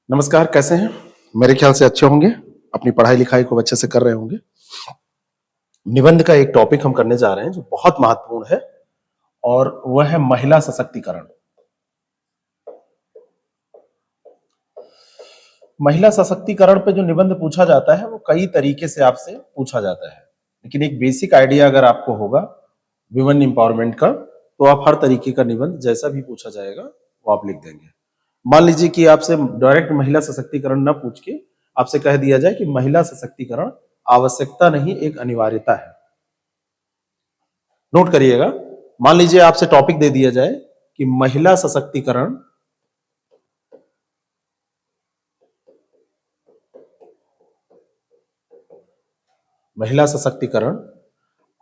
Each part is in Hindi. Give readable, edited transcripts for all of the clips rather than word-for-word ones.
नमस्कार, कैसे हैं? मेरे ख्याल से अच्छे होंगे, अपनी पढ़ाई लिखाई खूब अच्छे से कर रहे होंगे। निबंध का एक टॉपिक हम करने जा रहे हैं जो बहुत महत्वपूर्ण है और वह है महिला सशक्तिकरण। महिला सशक्तिकरण पे जो निबंध पूछा जाता है वो कई तरीके से आपसे पूछा जाता है, लेकिन एक बेसिक आइडिया अगर आपको होगा वुमेन एम्पावरमेंट का तो आप हर तरीके का निबंध जैसा भी पूछा जाएगा वो आप लिख देंगे। मान लीजिए कि आपसे डायरेक्ट महिला सशक्तिकरण न पूछ के आपसे कह दिया जाए कि महिला सशक्तिकरण आवश्यकता नहीं एक अनिवार्यता है। नोट करिएगा, मान लीजिए आपसे टॉपिक दे दिया जाए कि महिला सशक्तिकरण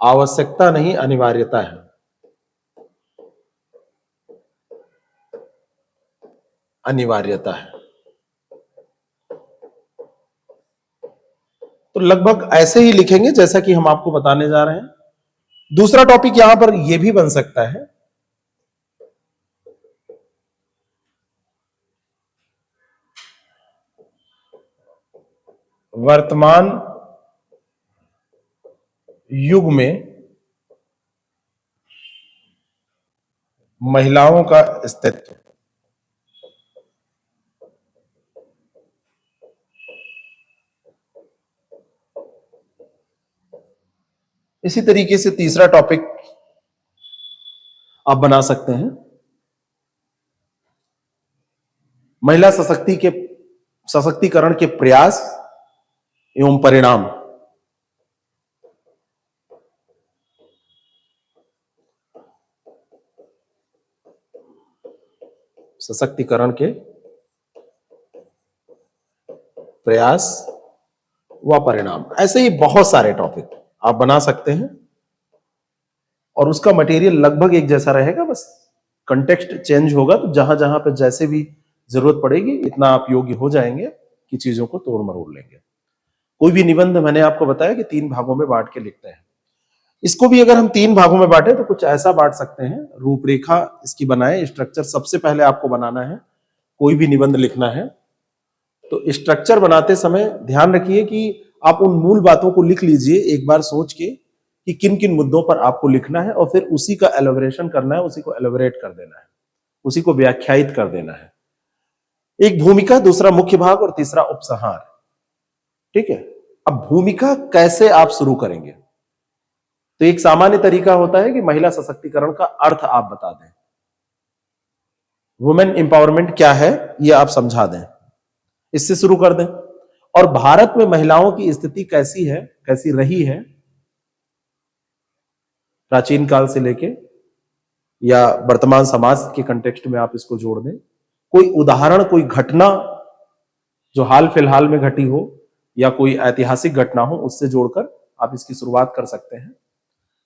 आवश्यकता नहीं अनिवार्यता है। अनिवार्यता है तो लगभग ऐसे ही लिखेंगे जैसा कि हम आपको बताने जा रहे हैं। दूसरा टॉपिक यहां पर यह भी बन सकता है, वर्तमान युग में महिलाओं का अस्तित्व। इसी तरीके से तीसरा टॉपिक आप बना सकते हैं, महिला सशक्तिकरण के प्रयास एवं परिणाम। सशक्तिकरण के प्रयास व परिणाम, ऐसे ही बहुत सारे टॉपिक आप बना सकते हैं और उसका मटेरियल लगभग एक जैसा रहेगा, बस कंटेक्स्ट चेंज होगा। तो जहां जहां पे जैसे भी जरूरत पड़ेगी इतना आप योग्य हो जाएंगे कि चीजों को तोड़ मरोड़ लेंगे। कोई भी निबंध मैंने आपको बताया कि 3 भागों में बांट के लिखते हैं। इसको भी अगर हम 3 भागों में बांटे तो कुछ ऐसा बांट सकते हैं, रूपरेखा इसकी बनाए। स्ट्रक्चर सबसे पहले आपको बनाना है, कोई भी निबंध लिखना है तो स्ट्रक्चर बनाते समय ध्यान रखिए कि आप उन मूल बातों को लिख लीजिए एक बार सोच के कि किन किन मुद्दों पर आपको लिखना है, और फिर उसी का एलोबरेशन करना है, उसी को एलोबरेट कर देना है, उसी को व्याख्यायित कर देना है। एक भूमिका, दूसरा मुख्य भाग और तीसरा उपसंहार। ठीक है, अब भूमिका कैसे आप शुरू करेंगे? तो एक सामान्य तरीका होता है कि महिला सशक्तिकरण का अर्थ आप बता दें, वुमेन एम्पावरमेंट क्या है यह आप समझा दें, इससे शुरू कर दें। और भारत में महिलाओं की स्थिति कैसी है, कैसी रही है प्राचीन काल से लेके, या वर्तमान समाज के कंटेक्स्ट में आप इसको जोड़ दें। कोई उदाहरण, कोई घटना जो हाल फिलहाल में घटी हो या कोई ऐतिहासिक घटना हो, उससे जोड़कर आप इसकी शुरुआत कर सकते हैं।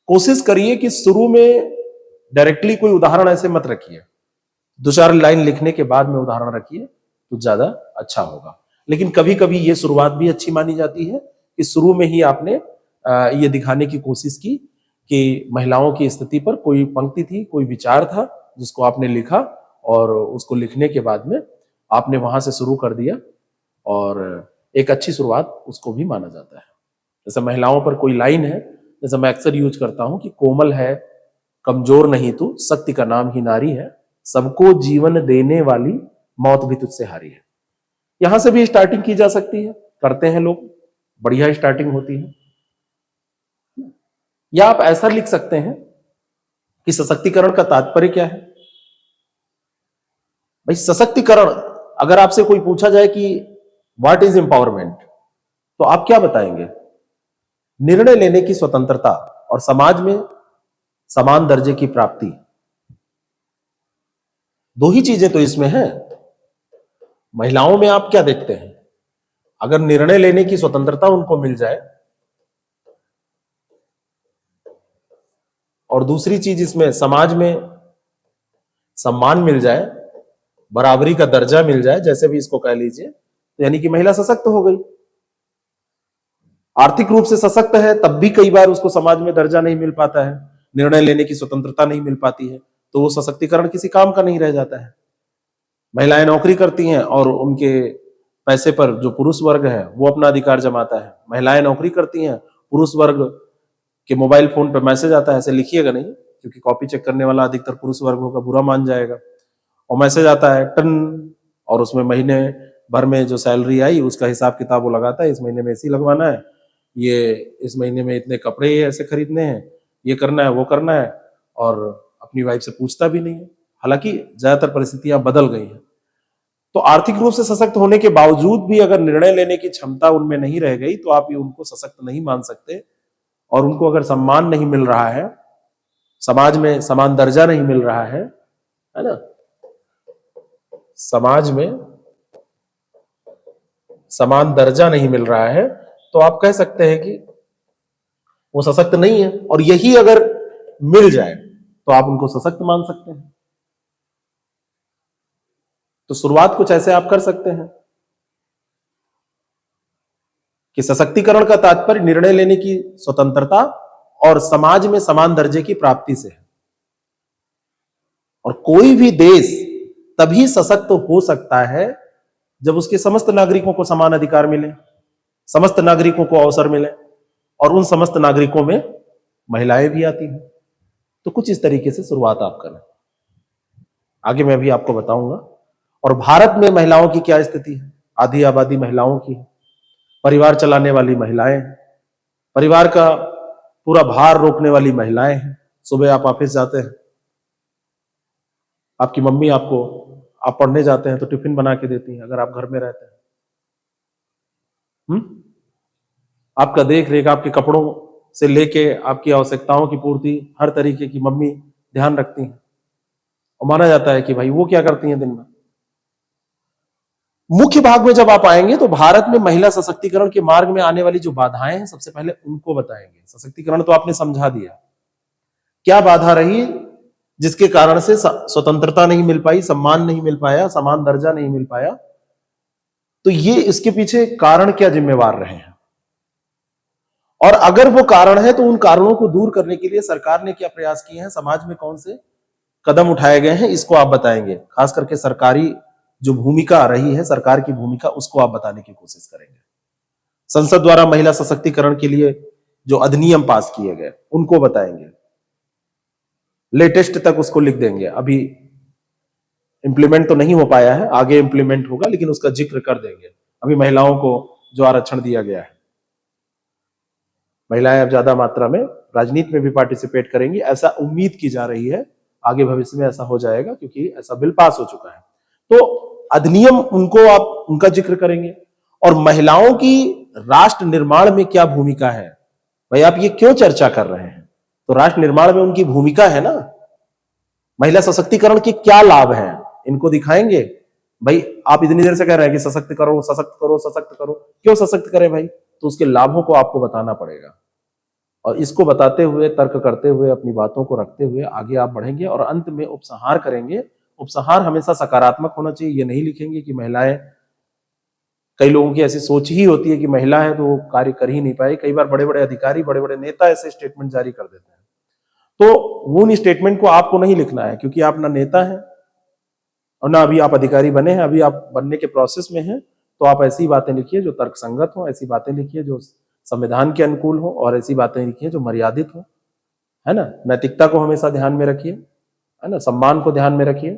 कोशिश करिए कि शुरू में डायरेक्टली कोई उदाहरण ऐसे मत रखिए, 2-4 लाइन लिखने के बाद में उदाहरण रखिए तो ज्यादा अच्छा होगा। लेकिन कभी कभी ये शुरुआत भी अच्छी मानी जाती है कि शुरू में ही आपने ये दिखाने की कोशिश की कि महिलाओं की स्थिति पर कोई पंक्ति थी, कोई विचार था जिसको आपने लिखा, और उसको लिखने के बाद में आपने वहां से शुरू कर दिया, और एक अच्छी शुरुआत उसको भी माना जाता है। जैसे महिलाओं पर कोई लाइन है, जैसे मैं अक्सर यूज करता हूं कि कोमल है, कमजोर नहीं तू, शक्ति का नाम ही नारी है, सबको जीवन देने वाली मौत भी तुझसे हारी है। यहां से भी स्टार्टिंग की जा सकती है, करते हैं लोग, बढ़िया स्टार्टिंग होती है। या आप ऐसा लिख सकते हैं कि सशक्तिकरण का तात्पर्य क्या है। भाई सशक्तिकरण, अगर आपसे कोई पूछा जाए कि व्हाट इज एम्पावरमेंट, तो आप क्या बताएंगे? निर्णय लेने की स्वतंत्रता और समाज में समान दर्जे की प्राप्ति। दो ही चीजें तो इसमें है। महिलाओं में आप क्या देखते हैं? अगर निर्णय लेने की स्वतंत्रता उनको मिल जाए, और दूसरी चीज इसमें समाज में सम्मान मिल जाए, बराबरी का दर्जा मिल जाए, जैसे भी इसको कह लीजिए, तो यानी कि महिला सशक्त हो गई। आर्थिक रूप से सशक्त है तब भी कई बार उसको समाज में दर्जा नहीं मिल पाता है, निर्णय लेने की स्वतंत्रता नहीं मिल पाती है, तो वो सशक्तिकरण किसी काम का नहीं रह जाता है। महिलाएं नौकरी करती हैं और उनके पैसे पर जो पुरुष वर्ग है वो अपना अधिकार जमाता है, महिलाएं नौकरी करती हैं, पुरुष वर्ग के मोबाइल फोन पे मैसेज आता है, ऐसे लिखिएगा नहीं क्योंकि कॉपी चेक करने वाला अधिकतर पुरुष वर्ग होगा, बुरा मान जाएगा। और मैसेज आता है टन, और उसमें महीने भर में जो सैलरी आई उसका हिसाब किताब वो लगाता है, इस महीने में एसी लगवाना है, ये इस महीने में इतने कपड़े ऐसे खरीदने हैं, ये करना है वो करना है, और अपनी वाइफ से पूछता भी नहीं है। हालांकि ज्यादातर परिस्थितियां बदल गई हैं। तो आर्थिक रूप से सशक्त होने के बावजूद भी अगर निर्णय लेने की क्षमता उनमें नहीं रह गई तो आप उनको सशक्त नहीं मान सकते। और उनको अगर सम्मान नहीं मिल रहा है, समाज में समान दर्जा नहीं मिल रहा है ना, समाज में समान दर्जा नहीं मिल रहा है, तो आप कह सकते हैं कि वो सशक्त नहीं है। और यही अगर मिल जाए तो आप उनको सशक्त मान सकते हैं। तो शुरुआत कुछ ऐसे आप कर सकते हैं कि सशक्तिकरण का तात्पर्य निर्णय लेने की स्वतंत्रता और समाज में समान दर्जे की प्राप्ति से है। और कोई भी देश तभी सशक्त हो सकता है जब उसके समस्त नागरिकों को समान अधिकार मिले, समस्त नागरिकों को अवसर मिले, और उन समस्त नागरिकों में महिलाएं भी आती हैं। तो कुछ इस तरीके से शुरुआत आप करें, आगे मैं भी आपको बताऊंगा। और भारत में महिलाओं की क्या स्थिति है? आधी आबादी महिलाओं की है, परिवार चलाने वाली महिलाएं हैं, परिवार का पूरा भार रोकने वाली महिलाएं हैं। सुबह आप ऑफिस जाते हैं, आपकी मम्मी आपको, आप पढ़ने जाते हैं तो टिफिन बना के देती हैं अगर आप घर में रहते हैं। आपका देख रेख, आपके कपड़ों से लेके आपकी आवश्यकताओं की पूर्ति, हर तरीके की मम्मी ध्यान रखती हैं। और माना जाता है कि भाई वो क्या करती हैं दिन में। मुख्य भाग में जब आप आएंगे तो भारत में महिला सशक्तिकरण के मार्ग में आने वाली जो बाधाएं हैं सबसे पहले उनको बताएंगे। सशक्तिकरण तो आपने समझा दिया, क्या बाधा रही जिसके कारण से स्वतंत्रता नहीं मिल पाई, सम्मान नहीं मिल पाया, समान दर्जा नहीं मिल पाया। तो ये इसके पीछे कारण क्या जिम्मेवार रहे हैं, और अगर वो कारण है तो उन कारणों को दूर करने के लिए सरकार ने क्या प्रयास किए हैं, समाज में कौन से कदम उठाए गए हैं, इसको आप बताएंगे। खास करके सरकारी जो भूमिका रही है, सरकार की भूमिका, उसको आप बताने की कोशिश करेंगे। संसद द्वारा महिला सशक्तिकरण के लिए जो अधिनियम पास किए गए उनको बताएंगे, लेटेस्ट तक उसको लिख देंगे। अभी इंप्लीमेंट तो नहीं हो पाया है, आगे इंप्लीमेंट होगा, लेकिन उसका जिक्र कर देंगे। अभी महिलाओं को जो आरक्षण दिया गया है, महिलाएं अब ज्यादा मात्रा में राजनीति में भी पार्टिसिपेट करेंगी, ऐसा उम्मीद की जा रही है। आगे भविष्य में ऐसा हो जाएगा क्योंकि ऐसा बिल पास हो चुका है। तो अधिनियम उनको आप उनका जिक्र करेंगे। और महिलाओं की राष्ट्र निर्माण में क्या भूमिका है, भाई आप ये क्यों चर्चा कर रहे हैं, तो राष्ट्र निर्माण में उनकी भूमिका है ना। महिला सशक्तिकरण के क्या लाभ हैं, इनको दिखाएंगे। भाई आप इतनी देर से कह रहे हैं कि सशक्त करो सशक्त करो सशक्त करो, क्यों सशक्त करें भाई, तो उसके लाभों को आपको बताना पड़ेगा। और इसको बताते हुए, तर्क करते हुए, अपनी बातों को रखते हुए आगे आप बढ़ेंगे और अंत में उपसंहार करेंगे। उपसंहार हमेशा सकारात्मक होना चाहिए। ये नहीं लिखेंगे कि महिलाएं, कई लोगों की ऐसी सोच ही होती है कि महिला है तो वो कार्य कर ही नहीं पाए। कई बार बड़े बड़े अधिकारी, बड़े बड़े नेता ऐसे स्टेटमेंट जारी कर देते हैं, तो वो उन स्टेटमेंट को आपको नहीं लिखना है, क्योंकि आप ना नेता हैं और ना अभी आप अधिकारी बने हैं, अभी आप बनने के प्रोसेस में हैं। तो आप ऐसी बातें लिखिए जो तर्कसंगत हो, ऐसी बातें लिखिए जो संविधान के अनुकूल हो, और ऐसी बातें लिखिए जो मर्यादित हो, है ना। नैतिकता को हमेशा ध्यान में रखिए, है ना, सम्मान को ध्यान में रखिए।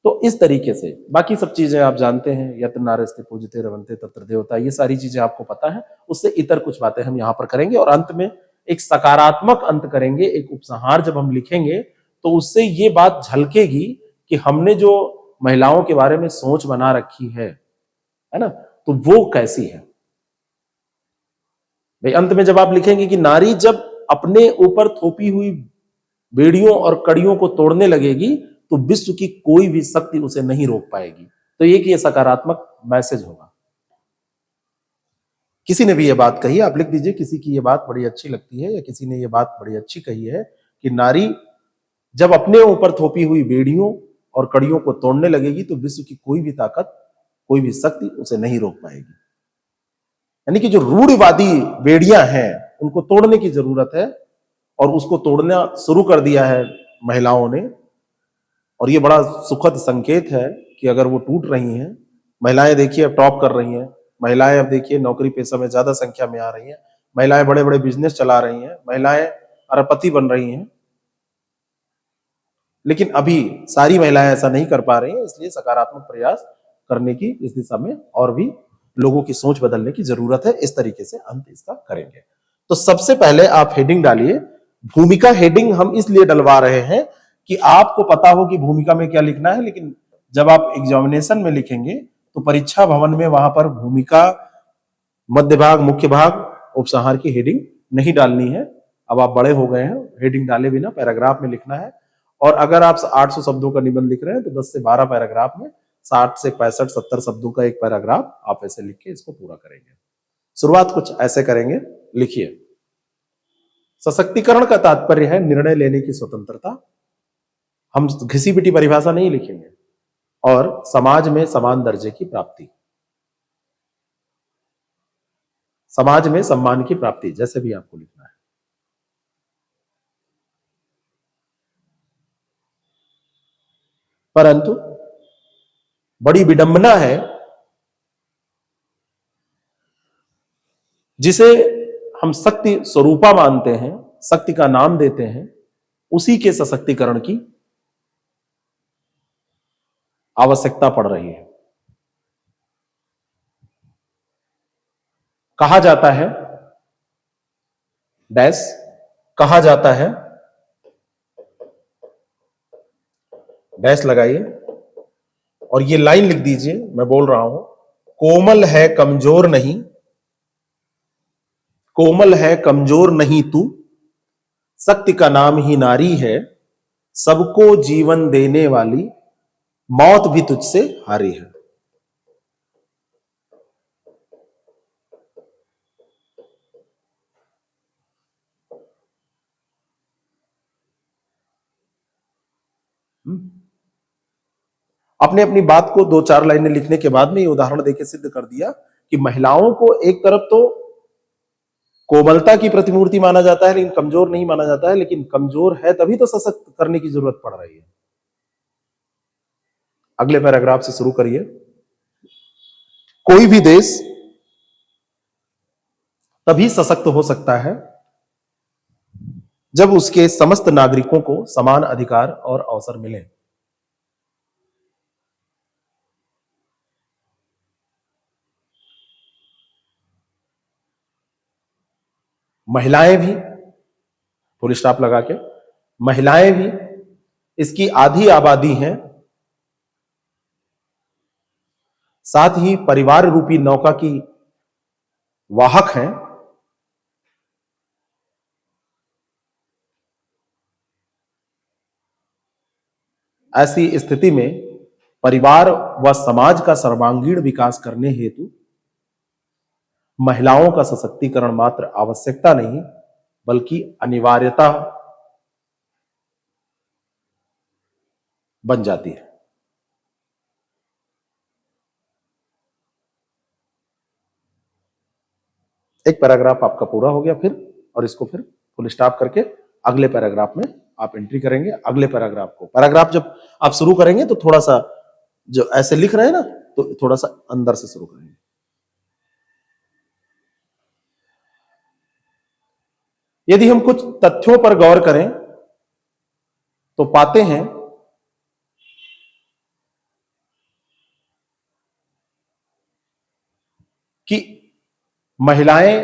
तो इस तरीके से बाकी सब चीजें आप जानते हैं, यत्र नारस्ते पूजते रवंते तत्र देवता, ये सारी चीजें आपको पता है। उससे इतर कुछ बातें हम यहाँ पर करेंगे और अंत में एक सकारात्मक अंत करेंगे। एक उपसंहार जब हम लिखेंगे तो उससे ये बात झलकेगी कि हमने जो महिलाओं के बारे में सोच बना रखी है ना, तो वो कैसी है। भाई अंत में जब आप लिखेंगे कि नारी जब अपने ऊपर थोपी हुई बेड़ियों और कड़ियों को तोड़ने लगेगी तो विश्व की कोई भी शक्ति उसे नहीं रोक पाएगी। तो ये सकारात्मक मैसेज होगा। किसी ने भी ये बात कही, आप लिख दीजिए, किसी की ये बात बड़ी अच्छी लगती है या किसी ने ये बात बड़ी अच्छी कही है कि नारी जब अपने ऊपर थोपी हुई बेड़ियों और कड़ियों को तोड़ने लगेगी तो विश्व की कोई भी ताकत, कोई भी शक्ति उसे नहीं रोक पाएगी। यानी कि जो रूढ़िवादी बेड़ियां हैं उनको तोड़ने की जरूरत है, और उसको तोड़ना शुरू कर दिया है महिलाओं ने। और ये बड़ा सुखद संकेत है कि अगर वो टूट रही हैं महिलाएं देखिए अब टॉप कर रही हैं, महिलाएं अब देखिए नौकरी पेशा में ज्यादा संख्या में आ रही हैं, महिलाएं बड़े बड़े बिजनेस चला रही हैं, महिलाएं अरबपति बन रही हैं। लेकिन अभी सारी महिलाएं ऐसा नहीं कर पा रही हैं, इसलिए सकारात्मक प्रयास करने की इस दिशा में और भी लोगों की सोच बदलने की जरूरत है। इस तरीके से अंत इसका करेंगे। तो सबसे पहले आप हेडिंग डालिए। भूमिका हेडिंग हम इसलिए डलवा रहे हैं कि आपको पता हो कि भूमिका में क्या लिखना है, लेकिन जब आप एग्जामिनेशन में लिखेंगे तो परीक्षा भवन में वहां पर भूमिका, मध्य भाग, मुख्य भाग, उपसंहार की हेडिंग नहीं डालनी है। अब आप बड़े हो गए हैं, हेडिंग डाले बिना पैराग्राफ में लिखना है। और अगर आप 800 शब्दों का निबंध लिख रहे हैं तो 10 से 12 पैराग्राफ में 60 से 65 70 शब्दों का एक पैराग्राफ आप ऐसे लिख के इसको पूरा करेंगे। शुरुआत कुछ ऐसे करेंगे। लिखिए, सशक्तिकरण का तात्पर्य है निर्णय लेने की स्वतंत्रता। हम घिसी पिटी परिभाषा नहीं लिखेंगे। और समाज में समान दर्जे की प्राप्ति, समाज में सम्मान की प्राप्ति, जैसे भी आपको लिखना है। परंतु बड़ी विडंबना है जिसे हम शक्ति स्वरूपा मानते हैं, शक्ति का नाम देते हैं, उसी के सशक्तिकरण की आवश्यकता पड़ रही है। कहा जाता है डैश, कहा जाता है डैश लगाइए और ये लाइन लिख दीजिए, मैं बोल रहा हूं, कोमल है कमजोर नहीं, कोमल है कमजोर नहीं तू, शक्ति का नाम ही नारी है, सबको जीवन देने वाली, मौत भी तुझसे हारी है। अपने अपनी बात को 2-4 लाइनें लिखने के बाद में ये उदाहरण देके सिद्ध कर दिया कि महिलाओं को एक तरफ तो कोमलता की प्रतिमूर्ति माना जाता है लेकिन कमजोर नहीं माना जाता है, लेकिन कमजोर है तभी तो सशक्त करने की जरूरत पड़ रही है। अगले पैराग्राफ से शुरू करिए। कोई भी देश तभी सशक्त हो सकता है जब उसके समस्त नागरिकों को समान अधिकार और अवसर मिले। महिलाएं भी, फुल स्टॉप लगा के, महिलाएं भी इसकी आधी आबादी हैं, साथ ही परिवार रूपी नौका की वाहक हैं। ऐसी स्थिति में परिवार व समाज का सर्वांगीण विकास करने हेतु महिलाओं का सशक्तिकरण मात्र आवश्यकता नहीं बल्कि अनिवार्यता बन जाती है। एक पैराग्राफ आपका पूरा हो गया फिर, और इसको फिर फुल स्टॉप करके अगले पैराग्राफ में आप एंट्री करेंगे। अगले पैराग्राफ को, पैराग्राफ जब आप शुरू करेंगे तो थोड़ा सा, जो ऐसे लिख रहे हैं ना, तो थोड़ा सा अंदर से शुरू करेंगे। यदि हम कुछ तथ्यों पर गौर करें तो पाते हैं कि महिलाएं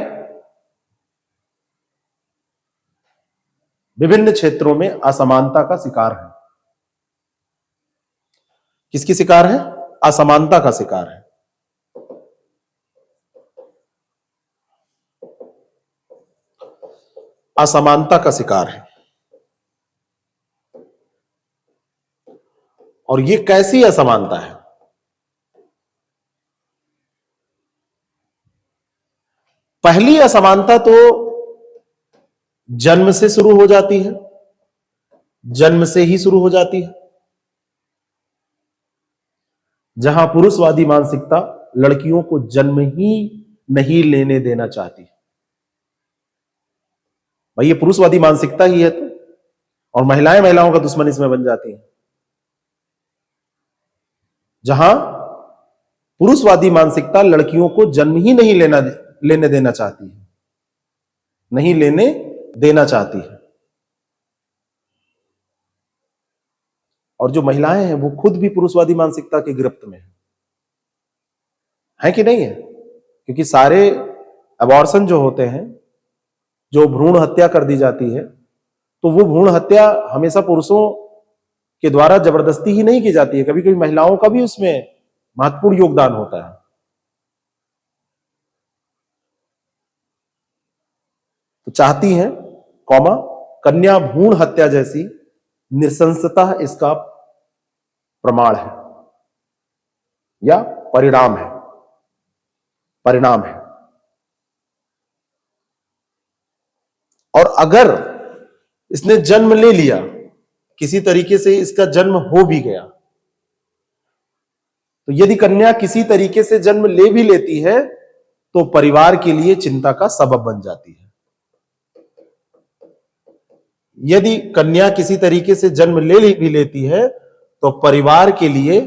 विभिन्न क्षेत्रों में असमानता का शिकार है। किसकी शिकार है? असमानता का शिकार है। असमानता का शिकार है। और ये कैसी असमानता है? पहली असमानता तो जन्म से शुरू हो जाती है, जन्म से ही शुरू हो जाती है, जहां पुरुषवादी मानसिकता लड़कियों को जन्म ही नहीं लेने देना चाहती है। भाई ये पुरुषवादी मानसिकता ही है तो, और महिलाएं महिलाओं का दुश्मन इसमें बन जाती हैं। जहां पुरुषवादी मानसिकता लड़कियों को जन्म ही नहीं लेने देना चाहती है, नहीं लेने देना चाहती है। और जो महिलाएं हैं वो खुद भी पुरुषवादी मानसिकता की गिरफ्त में है कि नहीं है? क्योंकि सारे अबॉर्शन जो होते हैं, जो भ्रूण हत्या कर दी जाती है, तो वो भ्रूण हत्या हमेशा पुरुषों के द्वारा जबरदस्ती ही नहीं की जाती है, कभी कभी महिलाओं का भी उसमें महत्वपूर्ण योगदान होता है। तो चाहती हैं कौमा कन्या भ्रूण हत्या जैसी नृशंसता इसका प्रमाण है या परिणाम है, परिणाम है। और अगर इसने जन्म ले लिया, किसी तरीके से इसका जन्म हो भी गया, तो यदि कन्या किसी तरीके से जन्म ले भी लेती है तो परिवार के लिए चिंता का सबब बन जाती है। यदि कन्या किसी तरीके से जन्म ले भी लेती है तो परिवार के लिए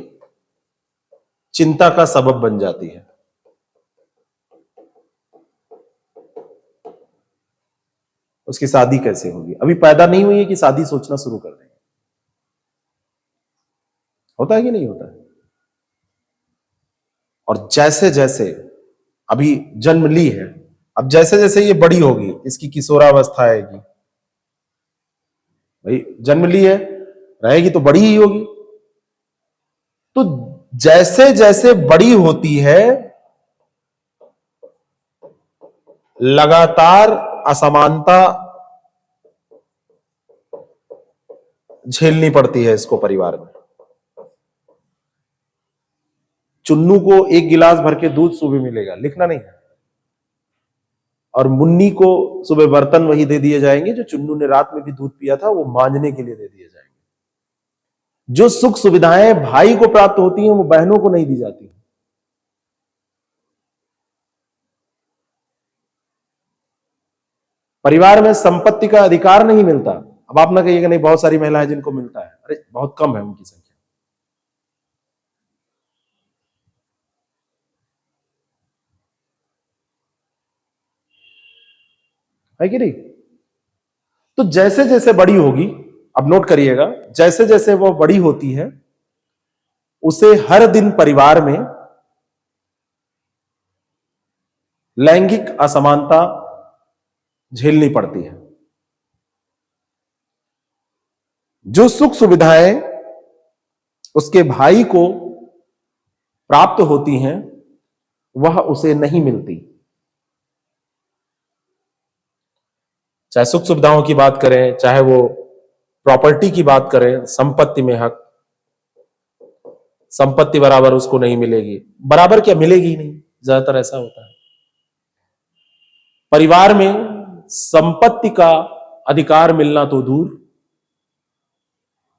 चिंता का सबब बन जाती है। उसकी शादी कैसे होगी? अभी पैदा नहीं हुई है कि शादी सोचना शुरू कर देंगे। होता है कि नहीं होता है? और जैसे जैसे अभी जन्म ली है, अब जैसे जैसे ये बड़ी होगी, इसकी किशोरावस्था आएगी, भाई जन्म ली है, रहेगी तो बड़ी ही होगी। तो जैसे जैसे बड़ी होती है, लगातार असमानता झेलनी पड़ती है इसको परिवार में। चुन्नू को एक गिलास भर के दूध सुबह मिलेगा, लिखना नहीं है, और मुन्नी को सुबह बर्तन वही दे दिए जाएंगे जो चुन्नू ने रात में भी दूध पिया था, वो मांजने के लिए दे दिए जाएंगे। जो सुख सुविधाएं भाई को प्राप्त होती हैं वो बहनों को नहीं दी जाती। परिवार में संपत्ति का अधिकार नहीं मिलता। अब आप ना कहिएगा नहीं बहुत सारी महिलाएं जिनको मिलता है, अरे बहुत कम है उनकी संख्या। है कि नहीं? तो जैसे जैसे बड़ी होगी, अब नोट करिएगा, जैसे जैसे वो बड़ी होती है उसे हर दिन परिवार में लैंगिक असमानता झेलनी पड़ती है। जो सुख सुविधाएं उसके भाई को प्राप्त होती हैं वह उसे नहीं मिलती। चाहे सुख सुविधाओं की बात करें, चाहे वो प्रॉपर्टी की बात करें, संपत्ति में हक, संपत्ति बराबर उसको नहीं मिलेगी। बराबर क्या, मिलेगी ही नहीं, ज्यादातर ऐसा होता है। परिवार में संपत्ति का अधिकार मिलना तो दूर,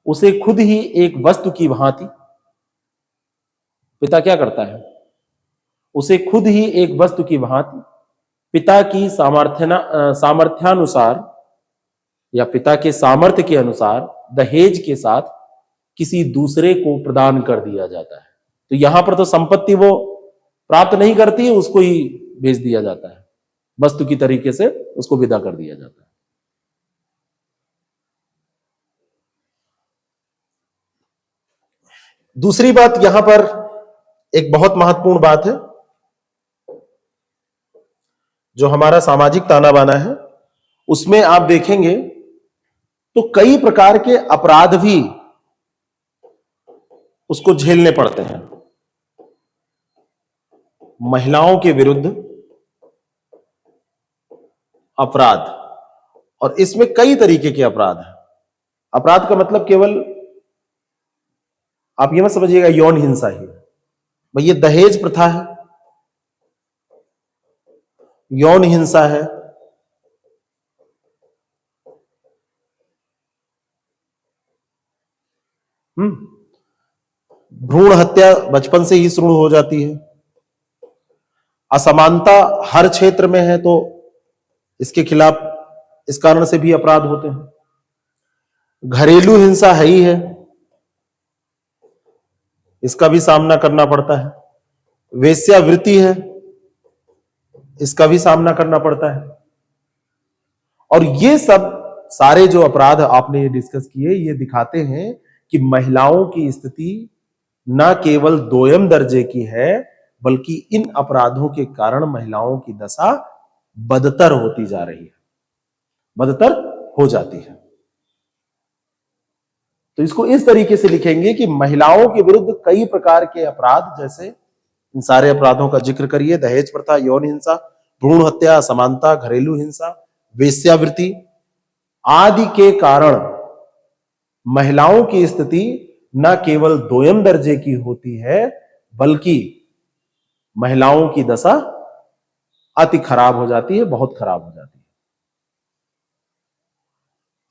उसे खुद ही एक वस्तु की भांति पिता क्या करता है, उसे खुद ही एक वस्तु की भांति पिता की सामर्थ्यानुसार या पिता के सामर्थ्य के अनुसार दहेज के साथ किसी दूसरे को प्रदान कर दिया जाता है। तो यहां पर तो संपत्ति वो प्राप्त नहीं करती है, उसको ही भेज दिया जाता है, वस्तु की तरीके से उसको विदा कर दिया जाता है। दूसरी बात यहां पर एक बहुत महत्वपूर्ण बात है, जो हमारा सामाजिक ताना बाना है, उसमें आप देखेंगे तो कई प्रकार के अपराध भी उसको झेलने पड़ते हैं। महिलाओं के विरुद्ध अपराध, और इसमें कई तरीके के अपराध हैं। अपराध का मतलब केवल आप ये मत समझिएगा यौन हिंसा ही, भाई ये दहेज प्रथा है, यौन हिंसा है, भ्रूण हत्या बचपन से ही शुरू हो जाती है। असमानता हर क्षेत्र में है तो इसके खिलाफ इस कारण से भी अपराध होते हैं। घरेलू हिंसा है ही है, इसका भी सामना करना पड़ता है। वेश्यावृत्ति है, इसका भी सामना करना पड़ता है। और ये सब सारे जो अपराध आपने डिस्कस किए, ये दिखाते हैं कि महिलाओं की स्थिति न केवल दोयम दर्जे की है, बल्कि इन अपराधों के कारण महिलाओं की दशा बदतर होती जा रही है, बदतर हो जाती है। तो इसको इस तरीके से लिखेंगे कि महिलाओं के विरुद्ध कई प्रकार के अपराध, जैसे इन सारे अपराधों का जिक्र करिए: दहेज प्रथा, यौन हिंसा, भ्रूण हत्या, असमानता, घरेलू हिंसा, वेश्यावृत्ति आदि के कारण महिलाओं की स्थिति न केवल दोयम दर्जे की होती है, बल्कि महिलाओं की दशा अति खराब हो जाती है, बहुत खराब हो जाती है।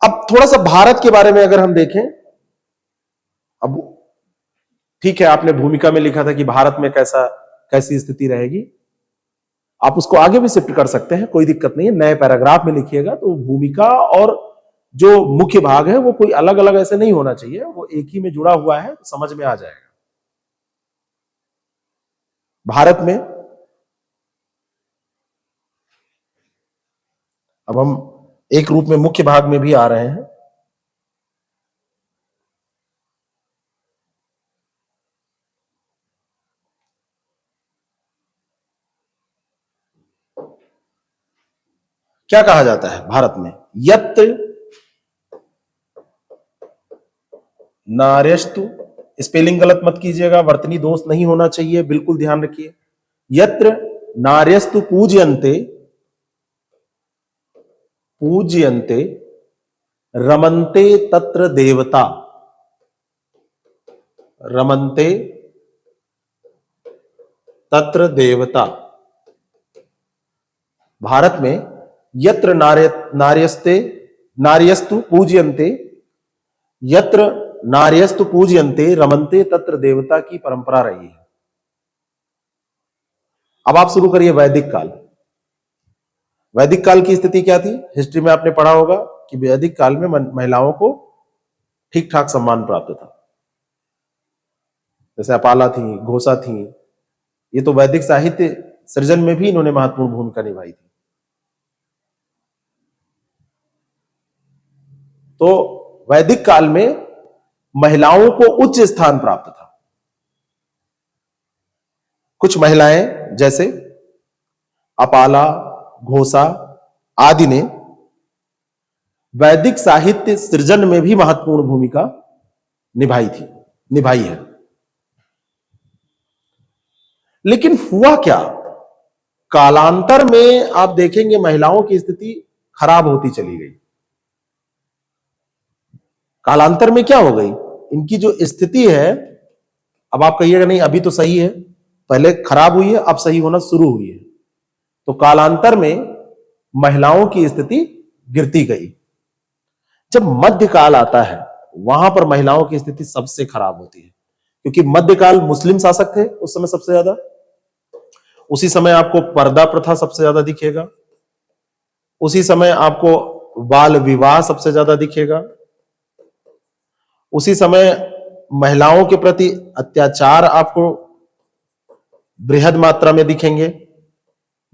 अब थोड़ा सा भारत के बारे में अगर हम देखें, अब ठीक है, आपने भूमिका में लिखा था कि भारत में कैसी स्थिति रहेगी, आप उसको आगे भी शिफ्ट कर सकते हैं, कोई दिक्कत नहीं है। नए पैराग्राफ में लिखिएगा तो भूमिका और जो मुख्य भाग है वो कोई अलग अलग ऐसे नहीं होना चाहिए, वो एक ही में जुड़ा हुआ है, तो समझ में आ जाएगा। भारत में अब हम एक रूप में मुख्य भाग में भी आ रहे हैं। क्या कहा जाता है भारत में? यत्र नार्यस्तु, स्पेलिंग गलत मत कीजिएगा, वर्तनी दोष नहीं होना चाहिए, बिल्कुल ध्यान रखिए। यत्र नार्यस्तु पूज्यन्ते पूज्यन्ते रमन्ते तत्र देवता, रमन्ते तत्र देवता। भारत में यत्र नार्यस्ते नार्यस्तु पूज्यन्ते, यत्र नार्यस्तु पूज्यन्ते रमन्ते तत्र देवता की परंपरा रही है। अब आप शुरू करिए वैदिक काल। वैदिक काल की स्थिति क्या थी? हिस्ट्री में आपने पढ़ा होगा कि वैदिक काल में महिलाओं को ठीक ठाक सम्मान प्राप्त था। जैसे अपाला थी, घोषा थी, ये तो वैदिक साहित्य सृजन में भी इन्होंने महत्वपूर्ण भूमिका निभाई थी। तो वैदिक काल में महिलाओं को उच्च स्थान प्राप्त था। कुछ महिलाएं जैसे अपाला, घोषा आदि ने वैदिक साहित्य सृजन में भी महत्वपूर्ण भूमिका निभाई है। लेकिन हुआ क्या, कालांतर में आप देखेंगे महिलाओं की स्थिति खराब होती चली गई। कालांतर में क्या हो गई, इनकी जो स्थिति है, अब आप कहिएगा नहीं अभी तो सही है, पहले खराब हुई है, अब सही होना शुरू हुई है। तो कालांतर में महिलाओं की स्थिति गिरती गई। जब मध्यकाल आता है, वहां पर महिलाओं की स्थिति सबसे खराब होती है, क्योंकि मध्यकाल मुस्लिम शासक थे उस समय सबसे ज्यादा। उसी समय आपको पर्दा प्रथा सबसे ज्यादा दिखेगा, उसी समय आपको बाल विवाह सबसे ज्यादा दिखेगा, उसी समय महिलाओं के प्रति अत्याचार आपको बृहद मात्रा में दिखेंगे।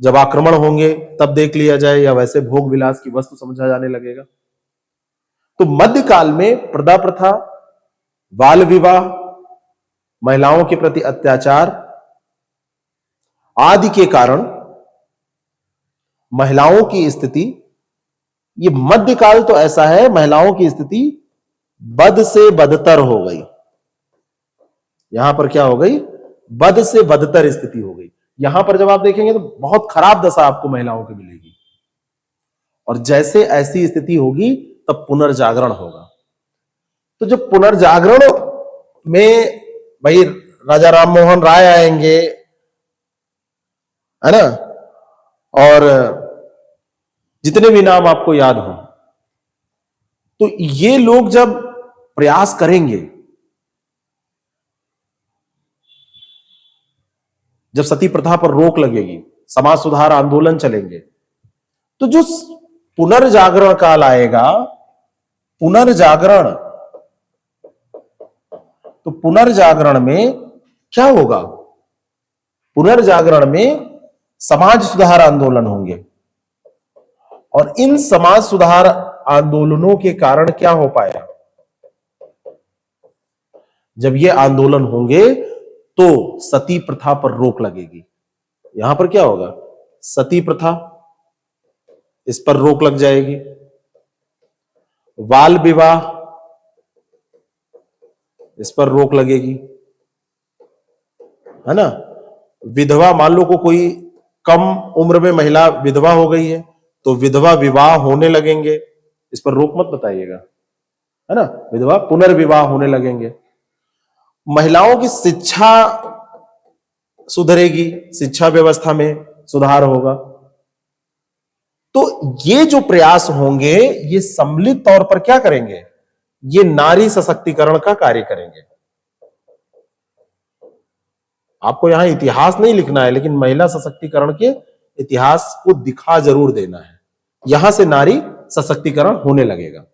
जब आक्रमण होंगे तब देख लिया जाए, या वैसे भोग विलास की वस्तु समझा जाने लगेगा। तो मध्यकाल में पर्दा प्रथा, बाल विवाह, महिलाओं के प्रति अत्याचार आदि के कारण महिलाओं की स्थिति, ये मध्यकाल तो ऐसा है, महिलाओं की स्थिति बद से बदतर हो गई। यहां पर क्या हो गई, बद से बदतर स्थिति हो गई। यहां पर जब आप देखेंगे तो बहुत खराब दशा आपको महिलाओं की मिलेगी, और जैसे ऐसी स्थिति होगी तब पुनर्जागरण होगा। तो जब पुनर्जागरण में भाई राजा राम मोहन राय आएंगे, है ना, और जितने भी नाम आपको याद हो, तो ये लोग जब प्रयास करेंगे, जब सती प्रथा पर रोक लगेगी, समाज सुधार आंदोलन चलेंगे, तो जो पुनर्जागरण काल आएगा, पुनर्जागरण, तो पुनर्जागरण में क्या होगा, पुनर्जागरण में समाज सुधार आंदोलन होंगे और इन समाज सुधार आंदोलनों के कारण क्या हो पाया, जब ये आंदोलन होंगे तो सती प्रथा पर रोक लगेगी। यहां पर क्या होगा, सती प्रथा, इस पर रोक लग जाएगी। बाल विवाह, इस पर रोक लगेगी, है ना। विधवा, मान लो कोई कम उम्र में महिला विधवा हो गई है तो विधवा विवाह होने लगेंगे, इस पर रोक मत बताइएगा, है ना। विधवा पुनर्विवाह होने लगेंगे। महिलाओं की शिक्षा सुधरेगी, शिक्षा व्यवस्था में सुधार होगा। तो ये जो प्रयास होंगे ये सम्मिलित तौर पर क्या करेंगे, ये नारी सशक्तिकरण का कार्य करेंगे। आपको यहां इतिहास नहीं लिखना है, लेकिन महिला सशक्तिकरण के इतिहास को दिखा जरूर देना है। यहां से नारी सशक्तिकरण होने लगेगा।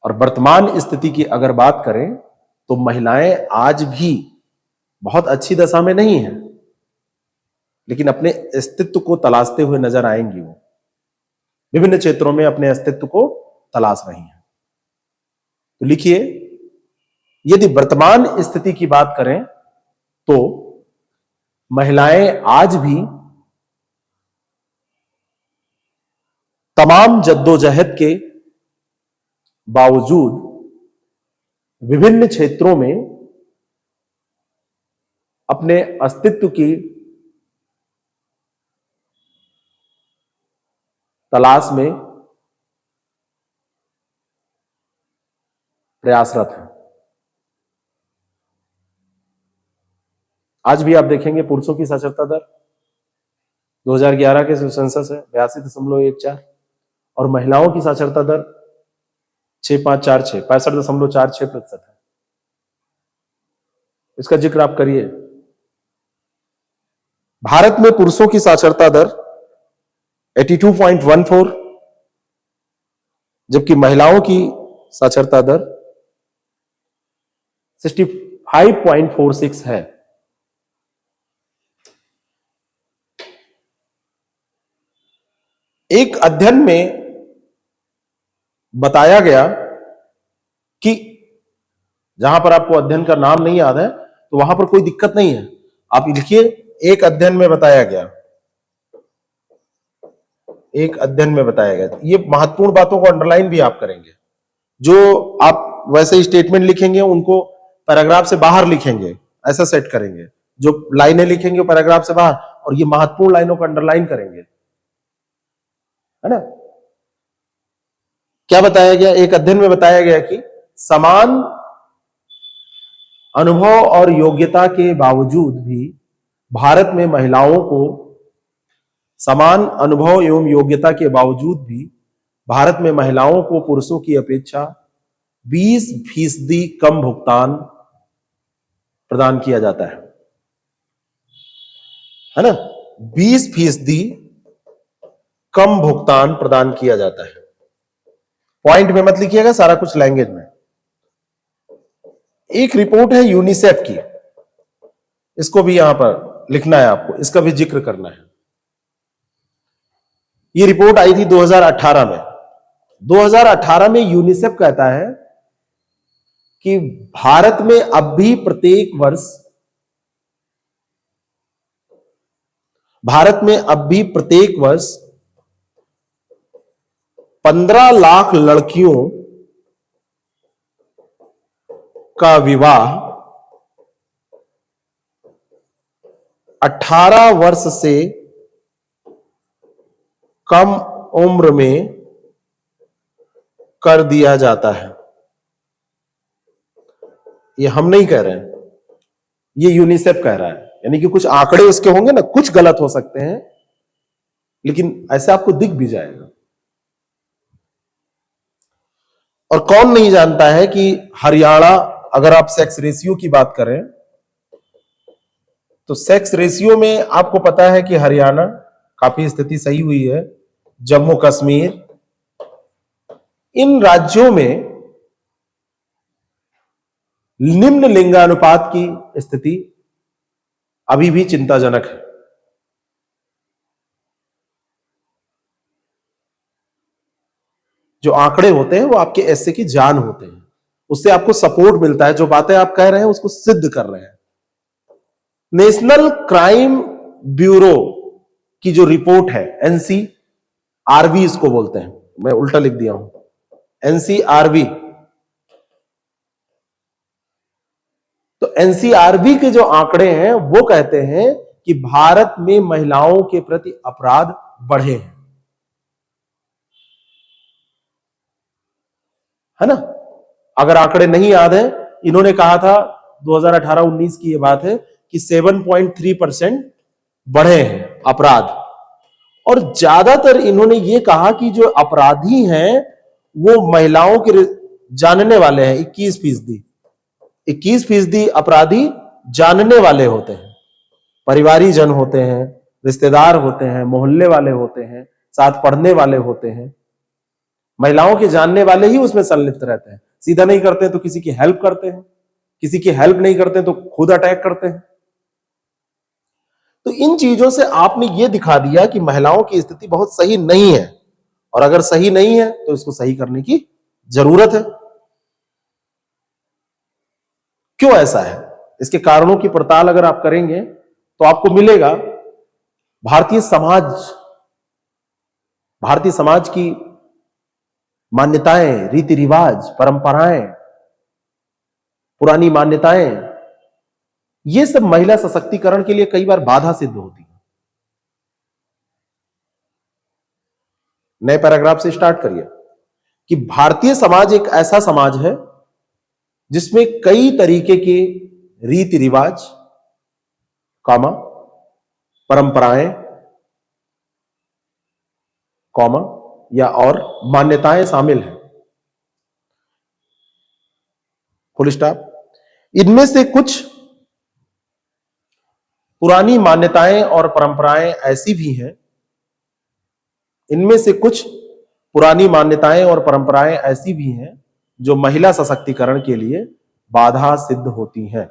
और वर्तमान स्थिति की अगर बात करें तो महिलाएं आज भी बहुत अच्छी दशा में नहीं है, लेकिन अपने अस्तित्व को तलाशते हुए नजर आएंगी। वो विभिन्न क्षेत्रों में अपने अस्तित्व को तलाश रही हैं। तो लिखिए, यदि वर्तमान स्थिति की बात करें तो महिलाएं आज भी तमाम जद्दोजहद के बावजूद विभिन्न क्षेत्रों में अपने अस्तित्व की तलाश में प्रयासरत हैं। आज भी आप देखेंगे पुरुषों की साक्षरता दर 2011 के जो सेंसस है 82.14 और महिलाओं की साक्षरता दर 6546 65.46% है। इसका जिक्र आप करिए। भारत में पुरुषों की साक्षरता दर 82.14 जबकि महिलाओं की साक्षरता दर 65.46 है। एक अध्ययन में बताया गया कि, जहां पर आपको अध्ययन का नाम नहीं याद है तो वहां पर कोई दिक्कत नहीं है, आप लिखिए। एक अध्ययन में बताया गया, एक अध्ययन में बताया गया, ये महत्वपूर्ण बातों को अंडरलाइन भी आप करेंगे। जो आप वैसे स्टेटमेंट लिखेंगे उनको पैराग्राफ से बाहर लिखेंगे, ऐसा सेट करेंगे। जो लाइनें लिखेंगे पैराग्राफ से बाहर, और ये महत्वपूर्ण लाइनों को अंडरलाइन करेंगे, है ना। क्या बताया गया, एक अध्ययन में बताया गया कि समान अनुभव और योग्यता के बावजूद भी भारत में महिलाओं को, समान अनुभव एवं योग्यता के बावजूद भी भारत में महिलाओं को पुरुषों की अपेक्षा 20% कम भुगतान प्रदान किया जाता है ना। 20% कम भुगतान प्रदान किया जाता है। पॉइंट में मत लिखिएगा, सारा कुछ लैंग्वेज में। एक रिपोर्ट है यूनिसेफ की, इसको भी यहां पर लिखना है आपको, इसका भी जिक्र करना है। ये रिपोर्ट आई थी 2018 में। 2018 में यूनिसेफ कहता है कि भारत में अब भी प्रत्येक वर्ष 15 लाख लड़कियों का विवाह 18 वर्ष से कम उम्र में कर दिया जाता है। ये हम नहीं कह रहे हैं, ये यूनिसेफ कह रहा है। यानी कि कुछ आंकड़े उसके होंगे ना, कुछ गलत हो सकते हैं, लेकिन ऐसे आपको दिख भी जाएगा। और कौन नहीं जानता है कि हरियाणा, अगर आप सेक्स रेशियो की बात करें तो सेक्स रेशियो में आपको पता है कि हरियाणा काफी स्थिति सही हुई है, जम्मू कश्मीर, इन राज्यों में निम्न लिंगानुपात की स्थिति अभी भी चिंताजनक है। जो आंकड़े होते हैं वो आपके ऐसे की जान होते हैं, उससे आपको सपोर्ट मिलता है, जो बातें आप कह रहे हैं उसको सिद्ध कर रहे हैं। नेशनल क्राइम ब्यूरो की जो रिपोर्ट है, एनसीआरबी इसको बोलते हैं, मैं उल्टा लिख दिया हूं, एनसीआरबी। तो एनसीआरबी के जो आंकड़े हैं वो कहते हैं कि भारत में महिलाओं के प्रति अपराध बढ़े हैं, है ना। अगर आंकड़े नहीं याद है, इन्होंने कहा था 2018-19 की ये बात है कि 7.3% बढ़े हैं अपराध। और ज्यादातर इन्होंने ये कहा कि जो अपराधी हैं वो महिलाओं के जानने वाले हैं, 21% अपराधी जानने वाले होते हैं, परिवारी जन होते हैं, रिश्तेदार होते हैं, मोहल्ले वाले होते हैं, साथ पढ़ने वाले होते हैं। महिलाओं के जानने वाले ही उसमें संलिप्त रहते हैं। सीधा नहीं करते हैं तो किसी की हेल्प करते हैं, किसी की हेल्प नहीं करते हैं तो खुद अटैक करते हैं। तो इन चीजों से आपने ये दिखा दिया कि महिलाओं की स्थिति बहुत सही नहीं है, और अगर सही नहीं है तो इसको सही करने की जरूरत है। क्यों ऐसा है, इसके कारणों की पड़ताल अगर आप करेंगे तो आपको मिलेगा भारतीय समाज की मान्यताएं, रीति रिवाज, परंपराएं, पुरानी मान्यताएं, ये सब महिला सशक्तिकरण के लिए कई बार बाधा सिद्ध होती है। नए पैराग्राफ से स्टार्ट करिए कि भारतीय समाज एक ऐसा समाज है जिसमें कई तरीके के रीति रिवाज, कॉमा, परंपराएं, कॉमा, या और मान्यताएं शामिल हैं, फुल स्टॉप। इनमें से कुछ पुरानी मान्यताएं और परंपराएं ऐसी भी हैं, इनमें से कुछ पुरानी मान्यताएं और परंपराएं ऐसी भी हैं जो महिला सशक्तिकरण के लिए बाधा सिद्ध होती हैं।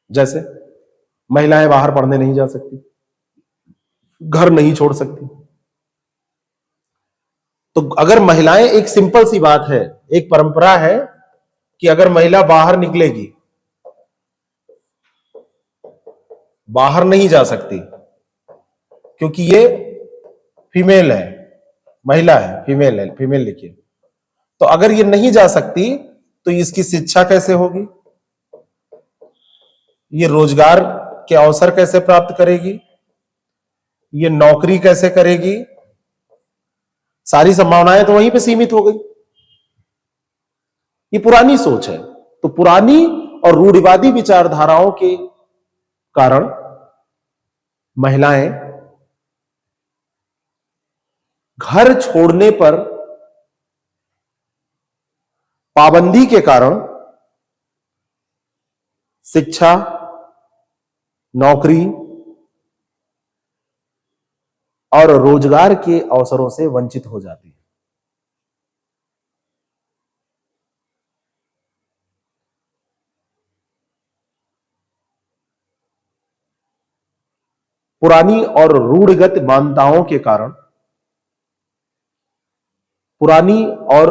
जैसे महिलाएं बाहर पढ़ने नहीं जा सकती, घर नहीं छोड़ सकती। तो अगर महिलाएं, एक सिंपल सी बात है, एक परंपरा है कि अगर महिला बाहर निकलेगी, बाहर नहीं जा सकती क्योंकि ये फीमेल है, महिला है, फीमेल है, फीमेल लिखिए। तो अगर ये नहीं जा सकती तो इसकी शिक्षा कैसे होगी, ये रोजगार के अवसर कैसे प्राप्त करेगी, ये नौकरी कैसे करेगी, सारी संभावनाएं तो वहीं पे सीमित हो गई। ये पुरानी सोच है। तो पुरानी और रूढ़िवादी विचारधाराओं के कारण महिलाएं घर छोड़ने पर पाबंदी के कारण शिक्षा, नौकरी और रोजगार के अवसरों से वंचित हो जाती है। पुरानी और रूढ़िगत मान्यताओं के कारण, पुरानी और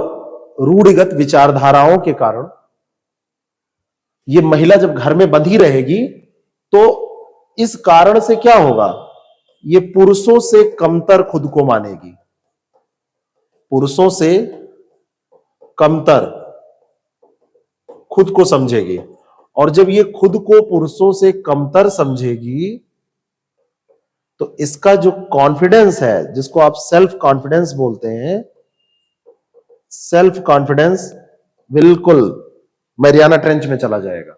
रूढ़िगत विचारधाराओं के कारण ये महिला जब घर में बंधी रहेगी तो इस कारण से क्या होगा, ये पुरुषों से कमतर खुद को मानेगी, पुरुषों से कमतर खुद को समझेगी। और जब ये खुद को पुरुषों से कमतर समझेगी तो इसका जो कॉन्फिडेंस है, जिसको आप सेल्फ कॉन्फिडेंस बोलते हैं, सेल्फ कॉन्फिडेंस बिल्कुल मैरियाना ट्रेंच में चला जाएगा।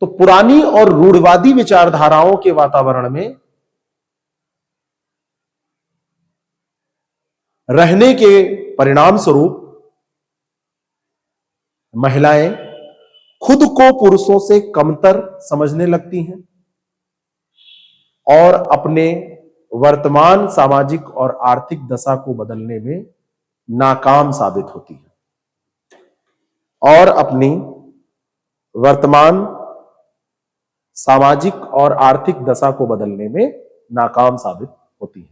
तो पुरानी और रूढ़िवादी विचारधाराओं के वातावरण में रहने के परिणाम स्वरूप महिलाएं खुद को पुरुषों से कमतर समझने लगती हैं और अपने वर्तमान सामाजिक और आर्थिक दशा को बदलने में नाकाम साबित होती है और अपनी वर्तमान सामाजिक और आर्थिक दशा को बदलने में नाकाम साबित होती है।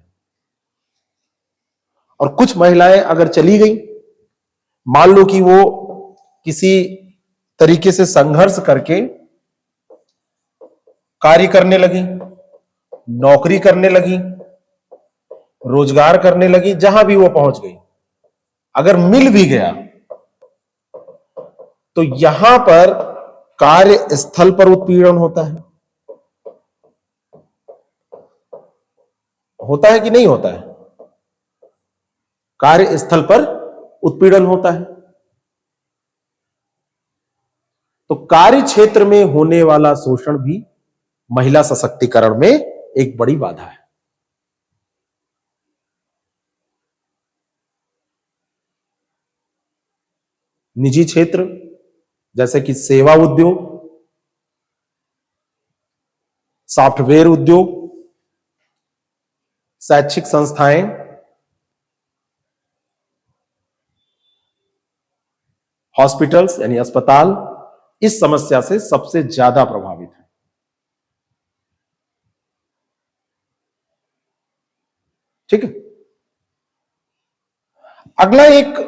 और कुछ महिलाएं अगर चली गई, मान लो कि वो किसी तरीके से संघर्ष करके कार्य करने लगी, नौकरी करने लगी, रोजगार करने लगी, जहां भी वो पहुंच गई, अगर मिल भी गया तो यहां पर कार्य स्थल पर उत्पीड़न होता है कि नहीं होता है? कार्य स्थल पर उत्पीड़न होता है। तो कार्य क्षेत्र में होने वाला शोषण भी महिला सशक्तिकरण में एक बड़ी बाधा है। निजी क्षेत्र जैसे कि सेवा उद्योग, सॉफ्टवेयर उद्योग, शैक्षिक संस्थाएं, हॉस्पिटल्स यानी अस्पताल इस समस्या से सबसे ज्यादा प्रभावित है। ठीक है। अगला एक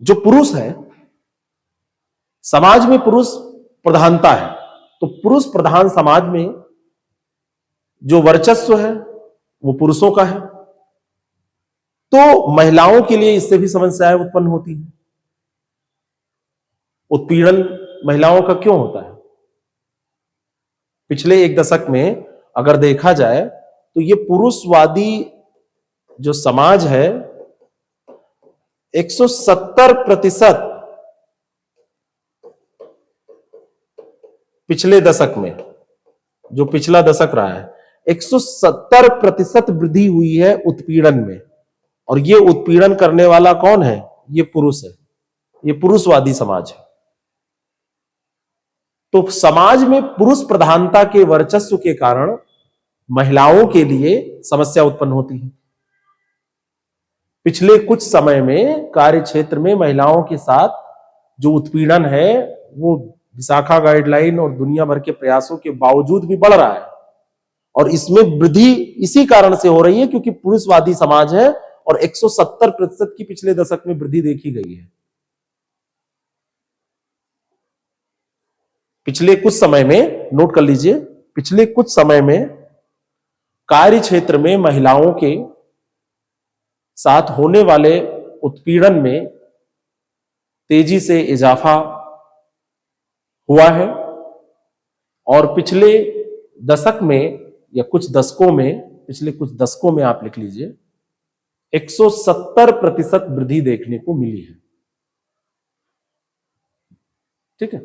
जो पुरुष है, समाज में पुरुष प्रधानता है, तो पुरुष प्रधान समाज में जो वर्चस्व है वो पुरुषों का है, तो महिलाओं के लिए इससे भी समस्याएं उत्पन्न होती हैं। उत्पीड़न महिलाओं का क्यों होता है? पिछले एक दशक में अगर देखा जाए तो ये पुरुषवादी जो समाज है 170% पिछले दशक में, जो पिछला दशक रहा है, 170% वृद्धि हुई है उत्पीड़न में। और ये उत्पीड़न करने वाला कौन है? ये पुरुष है, ये पुरुषवादी समाज है। तो समाज में पुरुष प्रधानता के वर्चस्व के कारण महिलाओं के लिए समस्या उत्पन्न होती है। पिछले कुछ समय में कार्य क्षेत्र में महिलाओं के साथ जो उत्पीड़न है वो विशाखा गाइडलाइन और दुनिया भर के प्रयासों के बावजूद भी बढ़ रहा है। और इसमें वृद्धि इसी कारण से हो रही है क्योंकि पुरुषवादी समाज है और 170% की पिछले दशक में वृद्धि देखी गई है। पिछले कुछ समय में, नोट कर लीजिए, पिछले कुछ समय में कार्य क्षेत्र में महिलाओं के साथ होने वाले उत्पीड़न में तेजी से इजाफा हुआ है। और पिछले दशक में या कुछ दशकों में, पिछले कुछ दशकों में आप लिख लीजिए 170% वृद्धि देखने को मिली है। ठीक है।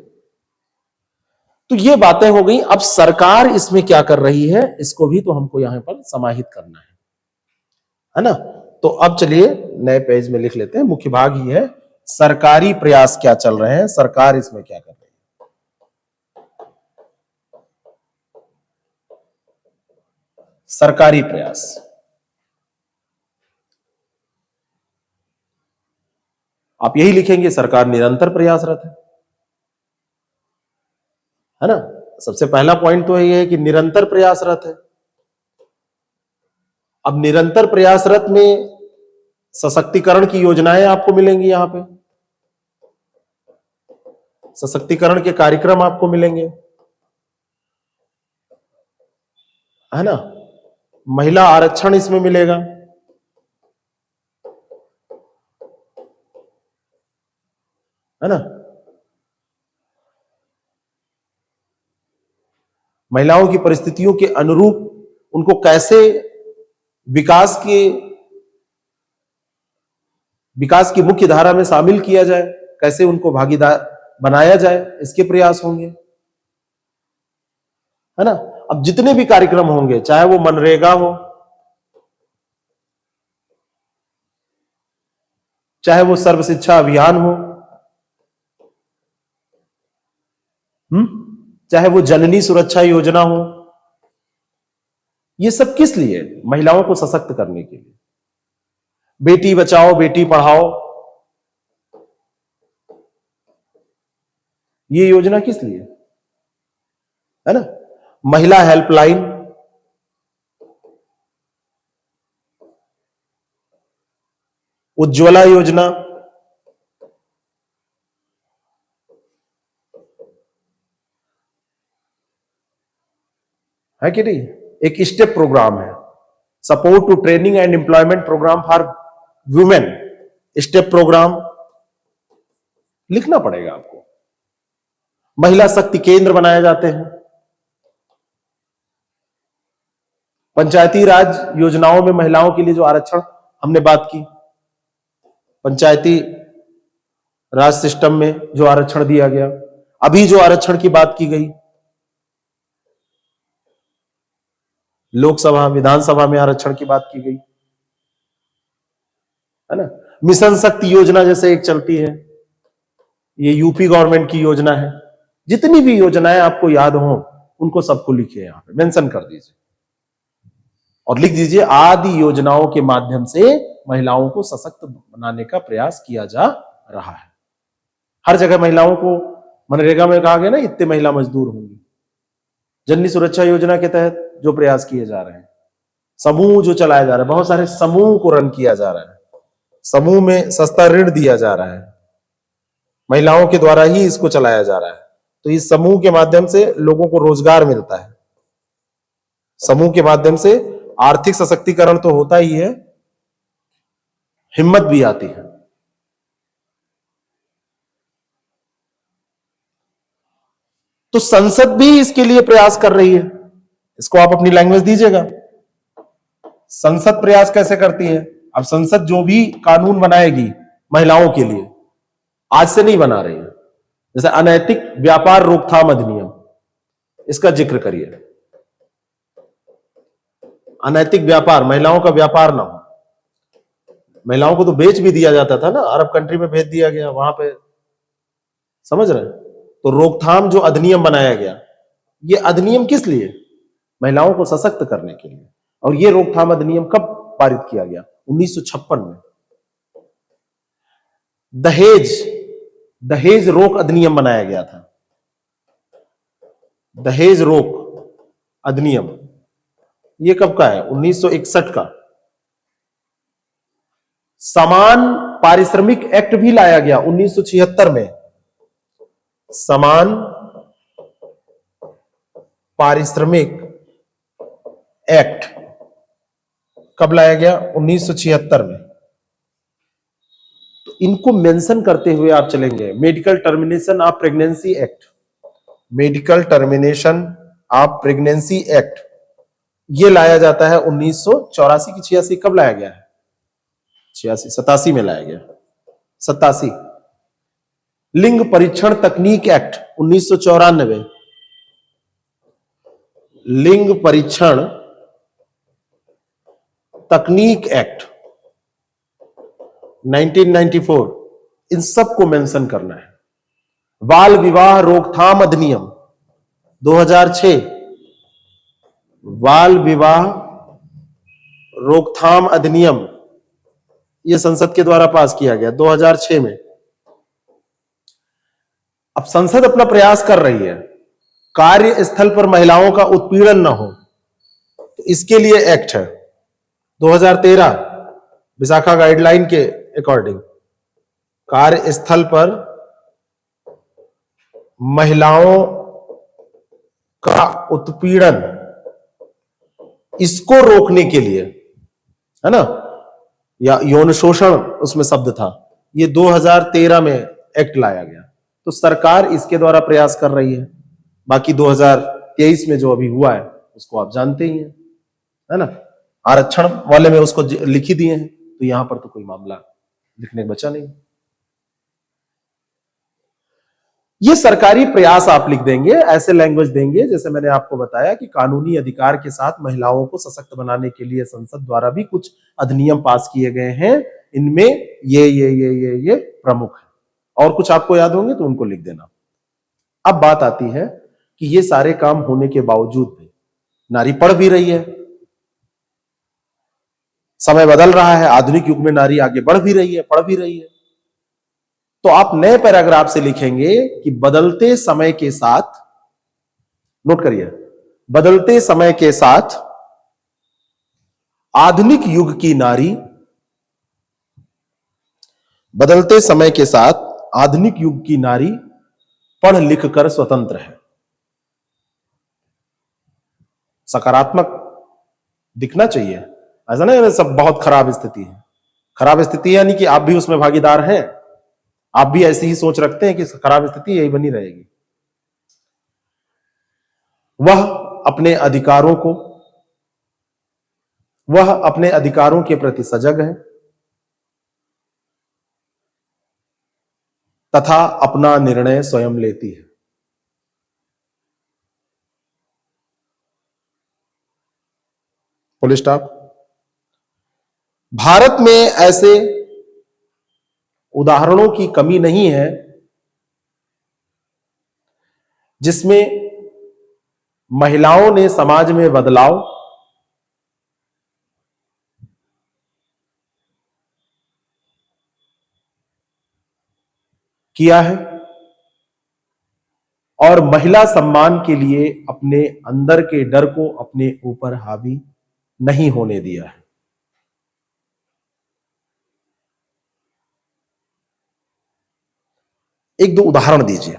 तो ये बातें हो गई। अब सरकार इसमें क्या कर रही है, इसको भी तो हमको यहां पर समाहित करना है ना। तो अब चलिए नए पेज में लिख लेते हैं। मुख्य भाग ही है सरकारी प्रयास क्या चल रहे हैं, सरकार इसमें क्या कर रही है। सरकारी प्रयास, आप यही लिखेंगे, सरकार निरंतर प्रयासरत है ना। सबसे पहला पॉइंट तो यह है कि निरंतर प्रयासरत है। अब निरंतर प्रयासरत में सशक्तिकरण की योजनाएं आपको मिलेंगी, यहां पे सशक्तिकरण के कार्यक्रम आपको मिलेंगे, है ना। महिला आरक्षण इसमें मिलेगा, है ना। महिलाओं की परिस्थितियों के अनुरूप उनको कैसे विकास की मुख्य धारा में शामिल किया जाए, कैसे उनको भागीदार बनाया जाए, इसके प्रयास होंगे, है ना। अब जितने भी कार्यक्रम होंगे, चाहे वो मनरेगा हो, चाहे वो सर्व शिक्षा अभियान हो, चाहे वो जननी सुरक्षा योजना हो, ये सब किस लिए? महिलाओं को सशक्त करने के लिए। बेटी बचाओ बेटी पढ़ाओ, ये योजना किस लिए है ना? महिला हेल्पलाइन, उज्ज्वला योजना, है कि नहीं? एक स्टेप प्रोग्राम है, support to training and employment program for women, step program लिखना पड़ेगा आपको। महिला शक्ति केंद्र बनाए जाते हैं। पंचायती राज योजनाओं में महिलाओं के लिए जो आरक्षण हमने बात की, पंचायती राज सिस्टम में जो आरक्षण दिया गया, अभी जो आरक्षण की बात की गई, लोकसभा विधानसभा में आरक्षण की बात की गई, है ना? मिशन शक्ति योजना जैसे एक चलती है, ये यूपी गवर्नमेंट की योजना है। जितनी भी योजनाएं आपको याद हो उनको सबको लिखिए, यहां पे मेंशन कर दीजिए और लिख दीजिए आदि योजनाओं के माध्यम से महिलाओं को सशक्त बनाने का प्रयास किया जा रहा है। हर जगह महिलाओं को मनरेगा में कहा गया ना, इतने महिला मजदूर होंगी। जननी सुरक्षा योजना के तहत जो प्रयास किए जा रहे हैं, समूह जो चलाया जा रहा है, बहुत सारे समूह को रन किया जा रहा है, समूह में सस्ता ऋण दिया जा रहा है, महिलाओं के द्वारा ही इसको चलाया जा रहा है। तो इस समूह के माध्यम से लोगों को रोजगार मिलता है, समूह के माध्यम से आर्थिक सशक्तिकरण तो होता ही है, हिम्मत भी आती है। तो संसद भी इसके लिए प्रयास कर रही है, इसको आप अपनी लैंग्वेज दीजिएगा। संसद प्रयास कैसे करती है? अब संसद जो भी कानून बनाएगी महिलाओं के लिए, आज से नहीं बना रही है। जैसे अनैतिक व्यापार रोकथाम अधिनियम, इसका जिक्र करिए। अनैतिक व्यापार, महिलाओं का व्यापार ना हो। महिलाओं को तो बेच भी दिया जाता था ना, अरब कंट्री में भेज दिया गया, वहां पे, समझ रहे हैं? तो रोकथाम जो अधिनियम बनाया गया, ये अधिनियम किस लिए? महिलाओं को सशक्त करने के लिए। और ये रोकथाम अधिनियम कब पारित किया गया? 1956 में। दहेज रोक अधिनियम बनाया गया था। दहेज रोक अधिनियम ये कब का है? 1961 का। समान पारिश्रमिक एक्ट भी लाया गया 1976 में। समान पारिश्रमिक एक्ट कब लाया गया? 1976 में। तो इनको मेंशन करते हुए आप चलेंगे। Medical termination of pregnancy act, medical termination of pregnancy act, ये लाया जाता है 1984 की 86, कब लाया गया है? 87 में लाया गया, 87। लिंग परीक्षण तकनीक एक्ट 1994, लिंग परीक्षण तकनीक एक्ट 1994, इन सबको मेंशन करना है। बाल विवाह रोकथाम अधिनियम 2006, बाल विवाह रोकथाम अधिनियम ये संसद के द्वारा पास किया गया 2006 में। अब संसद अपना प्रयास कर रही है, कार्यस्थल पर महिलाओं का उत्पीड़न न हो, तो इसके लिए एक्ट है 2013 विशाखा गाइडलाइन के अकॉर्डिंग, कार्यस्थल पर महिलाओं का उत्पीड़न, इसको रोकने के लिए, है ना, या यौन शोषण उसमें शब्द था, ये 2013 में एक्ट लाया गया। तो सरकार इसके द्वारा प्रयास कर रही है। बाकी 2023 में जो अभी हुआ है उसको आप जानते ही हैं, है ना, आरक्षण वाले में उसको लिख ही दिए हैं, तो यहां पर तो कोई मामला लिखने का बचा नहीं। ये सरकारी प्रयास आप लिख देंगे, ऐसे लैंग्वेज देंगे जैसे मैंने आपको बताया कि कानूनी अधिकार के साथ महिलाओं को सशक्त बनाने के लिए संसद द्वारा भी कुछ अधिनियम पास किए गए हैं, इनमें ये प्रमुख है। और कुछ आपको याद होंगे तो उनको लिख देना। अब बात आती है कि ये सारे काम होने के बावजूद भी नारी पढ़ भी रही है, समय बदल रहा है, आधुनिक युग में नारी आगे बढ़ भी रही है, पढ़ भी रही है। तो आप नए पैराग्राफ से लिखेंगे कि बदलते समय के साथ, नोट करिए, बदलते समय के साथ आधुनिक युग की नारी, बदलते समय के साथ आधुनिक युग की नारी पढ़ लिख कर स्वतंत्र है। सकारात्मक दिखना चाहिए, ऐसा नहीं सब बहुत खराब स्थिति है। खराब स्थिति यानी कि आप भी उसमें भागीदार हैं, आप भी ऐसी ही सोच रखते हैं कि खराब स्थिति यही बनी रहेगी। वह अपने अधिकारों को, वह अपने अधिकारों के प्रति सजग है तथा अपना निर्णय स्वयं लेती है। Full stop. भारत में ऐसे उदाहरणों की कमी नहीं है जिसमें महिलाओं ने समाज में बदलाव किया है और महिला सम्मान के लिए अपने अंदर के डर को अपने ऊपर हावी नहीं होने दिया है। एक दो उदाहरण दीजिए।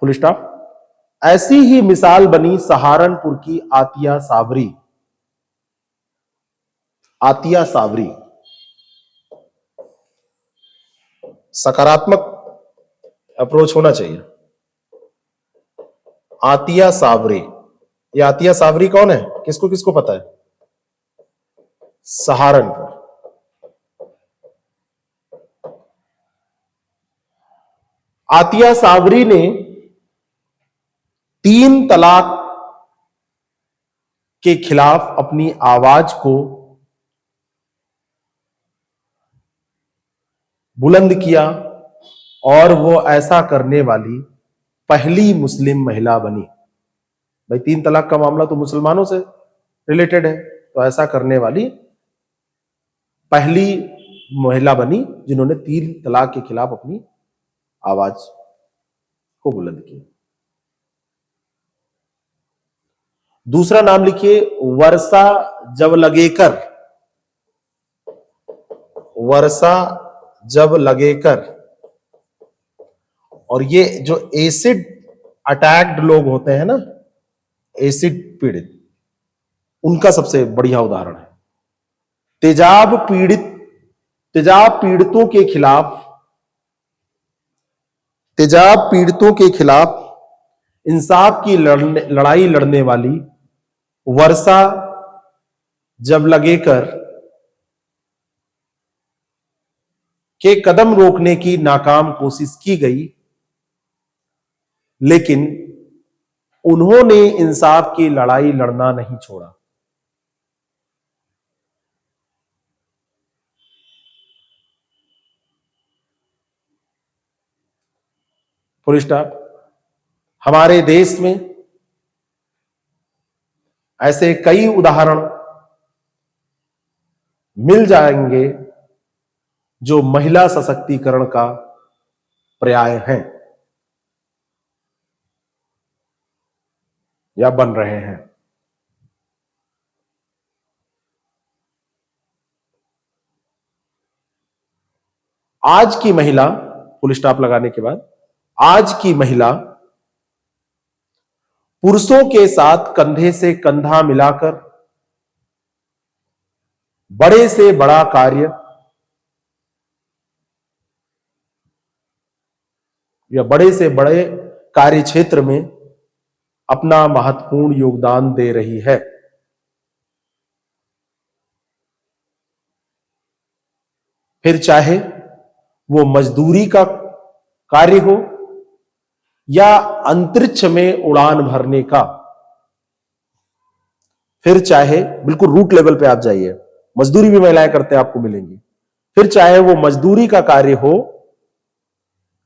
Full stop. ऐसी ही मिसाल बनी सहारनपुर की आतिया साबरी। आतिया साबरी सकारात्मक अप्रोच होना चाहिए। आतिया साबरी, ये आतिया साबरी कौन है, किसको किसको पता है? सहारनपुर। आतिया साबरी ने 3 तलाक के खिलाफ अपनी आवाज को बुलंद किया और वो ऐसा करने वाली पहली मुस्लिम महिला बनी। भाई 3 तलाक का मामला तो मुसलमानों से रिलेटेड है, तो ऐसा करने वाली पहली महिला बनी जिन्होंने 3 तलाक के खिलाफ अपनी आवाज को बुलंद किया। दूसरा नाम लिखिए, वर्षा जवलगेकर। वर्षा जवलगेकर। और ये जो एसिड अटैक्ड लोग होते हैं ना, एसिड पीड़ित, उनका सबसे बढ़िया उदाहरण है। तेजाब पीड़ितों के खिलाफ, तेजाब पीड़ितों के खिलाफ इंसाफ की लड़ाई लड़ने वाली वर्षा जवलगेकर के कदम रोकने की नाकाम कोशिश की गई, लेकिन उन्होंने इंसाफ की लड़ाई लड़ना नहीं छोड़ा। Full stop. हमारे देश में ऐसे कई उदाहरण मिल जाएंगे जो महिला सशक्तिकरण का पर्याय हैं या बन रहे हैं। आज की महिला, फुल स्टॉप लगाने के बाद, आज की महिला पुरुषों के साथ कंधे से कंधा मिलाकर बड़े से बड़ा कार्य या बड़े से बड़े कार्य क्षेत्र में अपना महत्वपूर्ण योगदान दे रही है। फिर चाहे वो मजदूरी का कार्य हो या अंतरिक्ष में उड़ान भरने का, फिर चाहे बिल्कुल रूट लेवल पे आप जाइए, मजदूरी भी महिलाएं करते हैं, आपको मिलेंगी। फिर चाहे वो मजदूरी का कार्य हो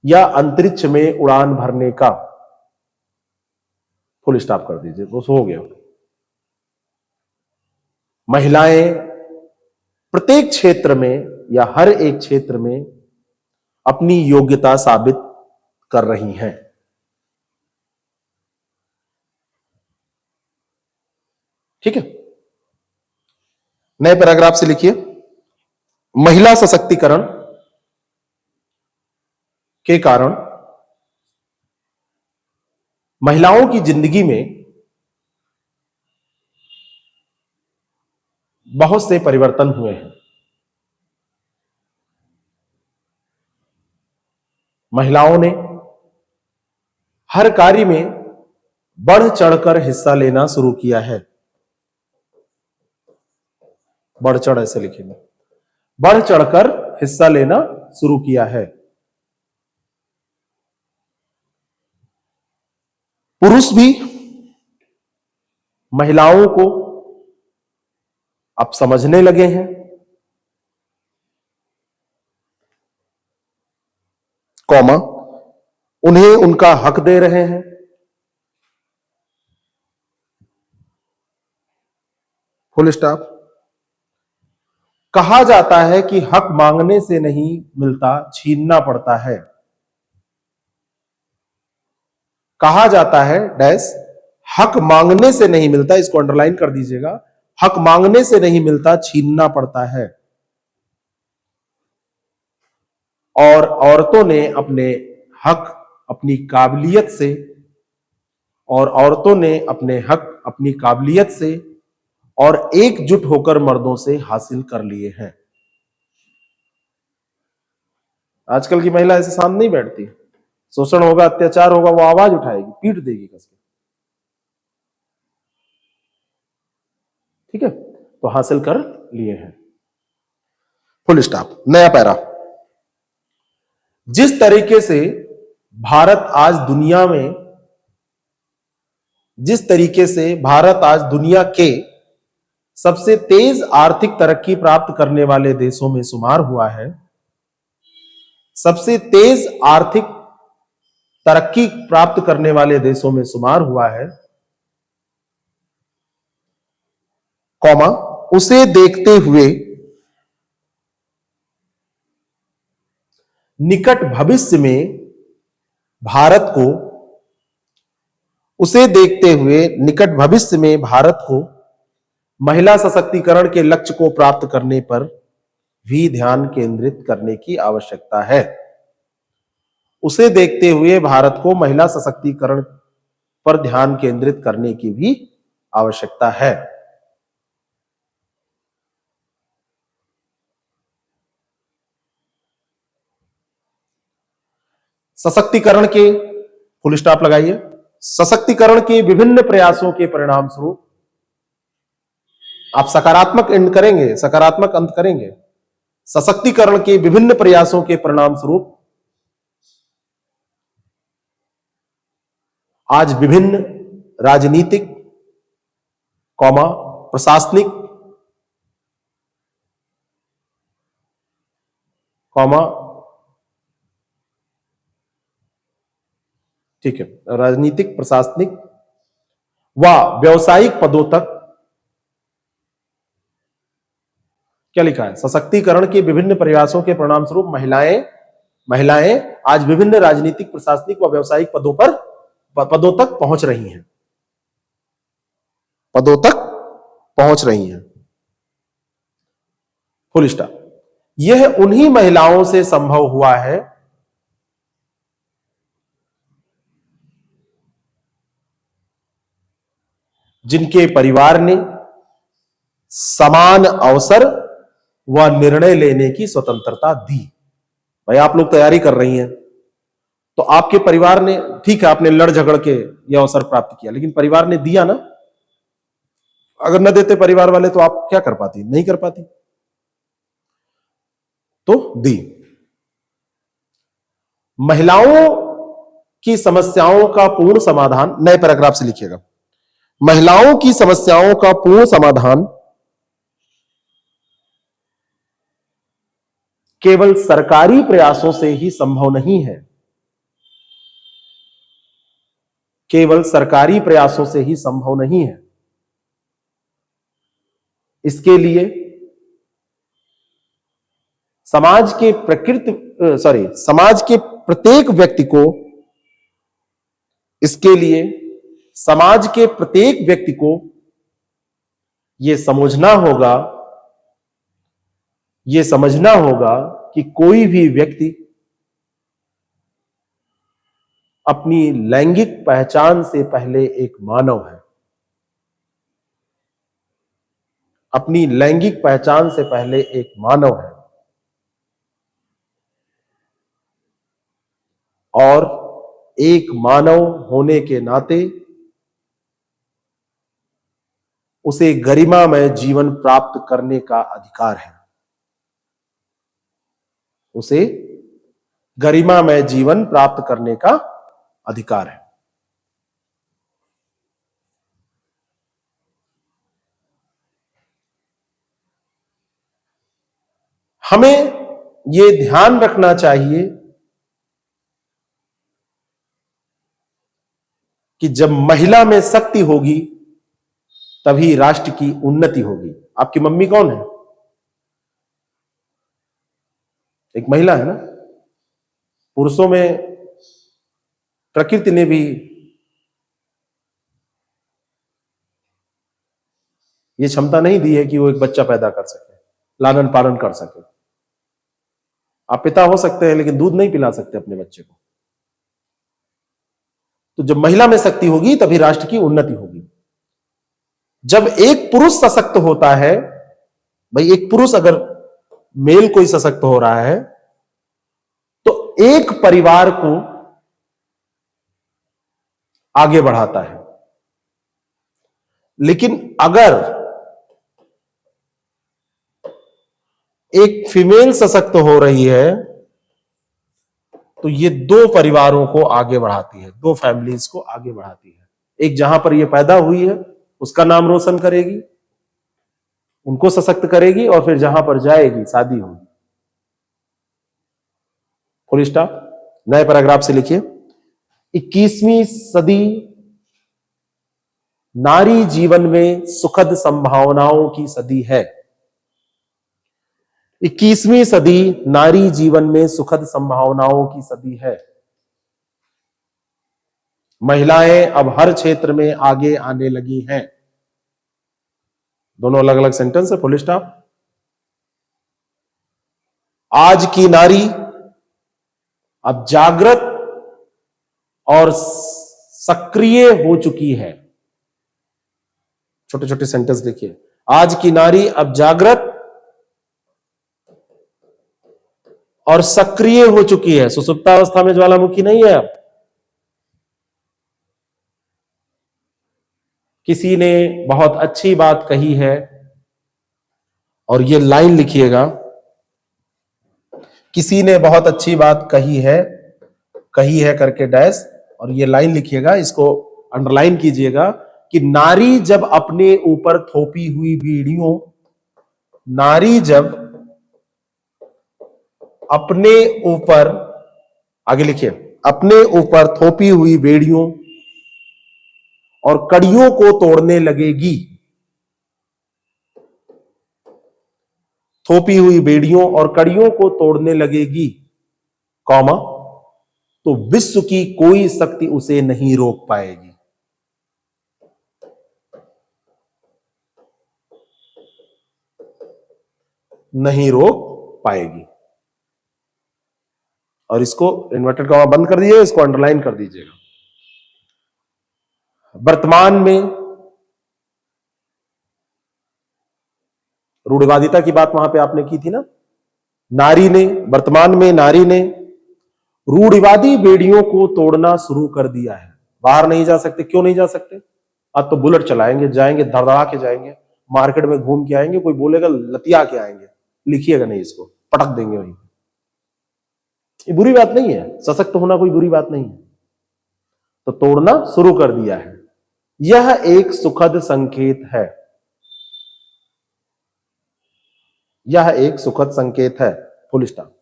या अंतरिक्ष में उड़ान भरने का, फुल स्टॉप कर दीजिए, बस हो गया। महिलाएं प्रत्येक क्षेत्र में या हर एक क्षेत्र में अपनी योग्यता साबित कर रही हैं। ठीक है, नए पैराग्राफ से लिखिए। महिला सशक्तिकरण के कारण महिलाओं की जिंदगी में बहुत से परिवर्तन हुए हैं। महिलाओं ने हर कार्य में बढ़ चढ़कर हिस्सा लेना शुरू किया है। बढ़ चढ़ ऐसे लिखेंगे, बढ़ चढ़कर हिस्सा लेना शुरू किया है। पुरुष भी महिलाओं को अब समझने लगे हैं, कॉमा, उन्हें उनका हक दे रहे हैं। Full stop. कहा जाता है कि हक मांगने से नहीं मिलता, छीनना पड़ता है। कहा जाता है डैश, हक मांगने से नहीं मिलता, इसको अंडरलाइन कर दीजिएगा, हक मांगने से नहीं मिलता, छीनना पड़ता है। और औरतों ने अपने हक अपनी काबिलियत से, और औरतों ने अपने हक अपनी काबिलियत से और एकजुट होकर मर्दों से हासिल कर लिए हैं। आजकल की महिला ऐसे शांत नहीं बैठती, शोषण होगा, अत्याचार होगा, वो आवाज उठाएगी, पीट देगी कसके। ठीक है, तो हासिल कर लिए हैं। Full stop. नया पैरा। जिस तरीके से भारत आज दुनिया में, जिस तरीके से भारत आज दुनिया के सबसे तेज आर्थिक तरक्की प्राप्त करने वाले देशों में शुमार हुआ है, सबसे तेज आर्थिक तरक्की प्राप्त करने वाले देशों में शुमार हुआ है, कॉमा, उसे देखते हुए निकट भविष्य में भारत को, उसे देखते हुए निकट भविष्य में भारत को महिला सशक्तिकरण के लक्ष्य को प्राप्त करने पर भी ध्यान केंद्रित करने की आवश्यकता है। उसे देखते हुए भारत को महिला सशक्तिकरण पर ध्यान केंद्रित करने की भी आवश्यकता है। सशक्तिकरण के, फुल स्टॉप लगाइए, सशक्तिकरण के विभिन्न प्रयासों के परिणाम स्वरूप, आप सकारात्मक एंड करेंगे, सकारात्मक अंत करेंगे। सशक्तिकरण के विभिन्न प्रयासों के परिणाम स्वरूप आज विभिन्न राजनीतिक, कौमा, प्रशासनिक, कौमा, ठीक है, राजनीतिक, प्रशासनिक व व्यावसायिक पदों तक, क्या लिखा है, सशक्तिकरण के विभिन्न प्रयासों के परिणाम स्वरूप महिलाएं आज विभिन्न राजनीतिक, प्रशासनिक व व्यावसायिक पदों तक पहुंच रही हैं, पदों तक पहुंच रही हैं। Full stop. यह उन्हीं महिलाओं से संभव हुआ है जिनके परिवार ने समान अवसर व निर्णय लेने की स्वतंत्रता दी। भाई आप लोग तैयारी कर रही हैं, तो आपके परिवार ने, ठीक है आपने लड़ झगड़ के यह अवसर प्राप्त किया, लेकिन परिवार ने दिया ना। अगर न देते परिवार वाले तो आप क्या कर पाती, नहीं कर पाती, तो दी। महिलाओं की समस्याओं का पूर्ण समाधान, नए पैराग्राफ से लिखिएगा, महिलाओं की समस्याओं का पूर्ण समाधान केवल सरकारी प्रयासों से ही संभव नहीं है। केवल सरकारी प्रयासों से ही संभव नहीं है। इसके लिए समाज के समाज के प्रत्येक व्यक्ति को इसके लिए समाज के प्रत्येक व्यक्ति को यह समझना होगा कि कोई भी व्यक्ति अपनी लैंगिक पहचान से पहले एक मानव है। अपनी लैंगिक पहचान से पहले एक मानव है और एक मानव होने के नाते उसे गरिमामय जीवन प्राप्त करने का अधिकार है। उसे गरिमामय जीवन प्राप्त करने का अधिकार है। हमें यह ध्यान रखना चाहिए कि जब महिला में शक्ति होगी तभी राष्ट्र की उन्नति होगी। आपकी मम्मी कौन है? एक महिला है ना। पुरुषों में प्रकृति ने भी यह क्षमता नहीं दी है कि वो एक बच्चा पैदा कर सके, लालन पालन कर सके। आप पिता हो सकते हैं लेकिन दूध नहीं पिला सकते अपने बच्चे को। तो जब महिला में शक्ति होगी तभी राष्ट्र की उन्नति होगी। जब एक पुरुष सशक्त होता है, भाई एक पुरुष अगर मेल कोई सशक्त हो रहा है तो एक परिवार को आगे बढ़ाता है। लेकिन अगर एक फीमेल सशक्त हो रही है तो ये दो परिवारों को आगे बढ़ाती है, दो फैमिलीज को आगे बढ़ाती है। एक जहां पर ये पैदा हुई है उसका नाम रोशन करेगी, उनको सशक्त करेगी, और फिर जहां पर जाएगी शादी होगी। Full stop. नए पैराग्राफ से लिखिए, 21वीं सदी नारी जीवन में सुखद संभावनाओं की सदी है। 21वीं सदी नारी जीवन में सुखद संभावनाओं की सदी है। महिलाएं अब हर क्षेत्र में आगे आने लगी हैं। दोनों अलग अलग सेंटेंस है। Full stop. आज की नारी अब जागृत और सक्रिय हो चुकी है। छोटे छोटे सेंटेंस देखिए। आज की नारी अब जागृत और सक्रिय हो चुकी है। सुसुप्तावस्था में ज्वालामुखी नहीं है अब। किसी ने बहुत अच्छी बात कही है, और ये लाइन लिखिएगा, किसी ने बहुत अच्छी बात कही है करके डैश, और ये लाइन लिखिएगा, इसको अंडरलाइन कीजिएगा कि नारी जब अपने ऊपर थोपी हुई बीड़ियों, नारी जब अपने ऊपर, आगे लिखिए, अपने ऊपर थोपी हुई बेड़ियों और कड़ियों को तोड़ने लगेगी, थोपी हुई बेड़ियों और कड़ियों को तोड़ने लगेगी, कॉमा, तो विश्व की कोई शक्ति उसे नहीं रोक पाएगी। नहीं रोक पाएगी। और इसको इन्वर्टेड कॉमा बंद कर दीजिए, इसको अंडरलाइन कर दीजिएगा। वर्तमान में रूढ़िवादिता की बात वहां पे आपने की थी ना। वर्तमान में नारी ने रूढ़िवादी बेड़ियों को तोड़ना शुरू कर दिया है। बाहर नहीं जा सकते। क्यों नहीं जा सकते? अब तो बुलेट चलाएंगे, जाएंगे, धड़धड़ा के जाएंगे, मार्केट में घूम के आएंगे, कोई बोलेगा लतिया के आएंगे, लिखिएगा नहीं, इसको पटक देंगे वहीं। ये बुरी बात नहीं है, सशक्त होना कोई बुरी बात नहीं है। तो तोड़ना शुरू कर दिया है, यह एक सुखद संकेत है। यह एक सुखद संकेत है। Full stop.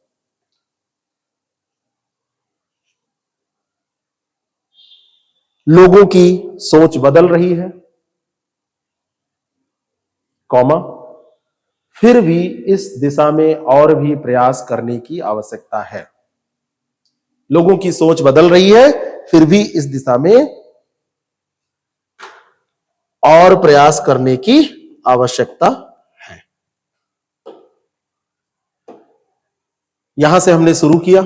लोगों की सोच बदल रही है, कॉमा, फिर भी इस दिशा में और भी प्रयास करने की आवश्यकता है। लोगों की सोच बदल रही है, फिर भी इस दिशा में और प्रयास करने की आवश्यकता है। यहां से हमने शुरू किया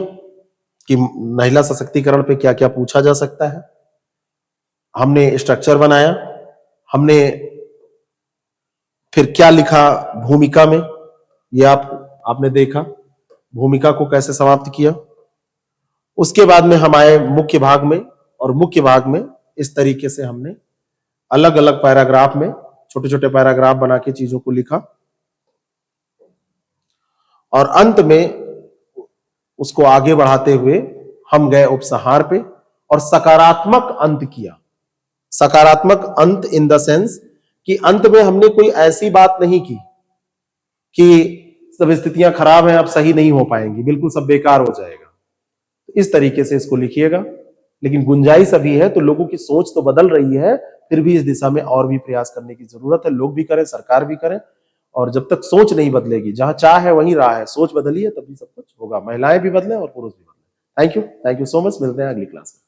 कि महिला सशक्तिकरण पे क्या क्या पूछा जा सकता है। हमने स्ट्रक्चर बनाया, हमने फिर क्या लिखा भूमिका में, ये आपने देखा भूमिका को कैसे समाप्त किया। उसके बाद में हम आए मुख्य भाग में, और मुख्य भाग में इस तरीके से हमने अलग अलग पैराग्राफ में छोटे छोटे पैराग्राफ बना के चीजों को लिखा, और अंत में उसको आगे बढ़ाते हुए हम गए उपसंहार पे और सकारात्मक अंत किया। सकारात्मक अंत इन द सेंस कि अंत में हमने कोई ऐसी बात नहीं की कि सब स्थितियां खराब हैं, अब सही नहीं हो पाएंगी, बिल्कुल सब बेकार हो जाएगा। इस तरीके से इसको लिखिएगा, लेकिन गुंजाइश अभी है, तो लोगों की सोच तो बदल रही है, फिर भी इस दिशा में और भी प्रयास करने की जरूरत है। लोग भी करें, सरकार भी करें, और जब तक सोच नहीं बदलेगी, जहां चाह है वहीं राह है, सोच बदलिए तभी सब कुछ होगा। महिलाएं भी बदलें और पुरुष भी बदलें। Thank you so much. मिलते हैं अगली क्लास में।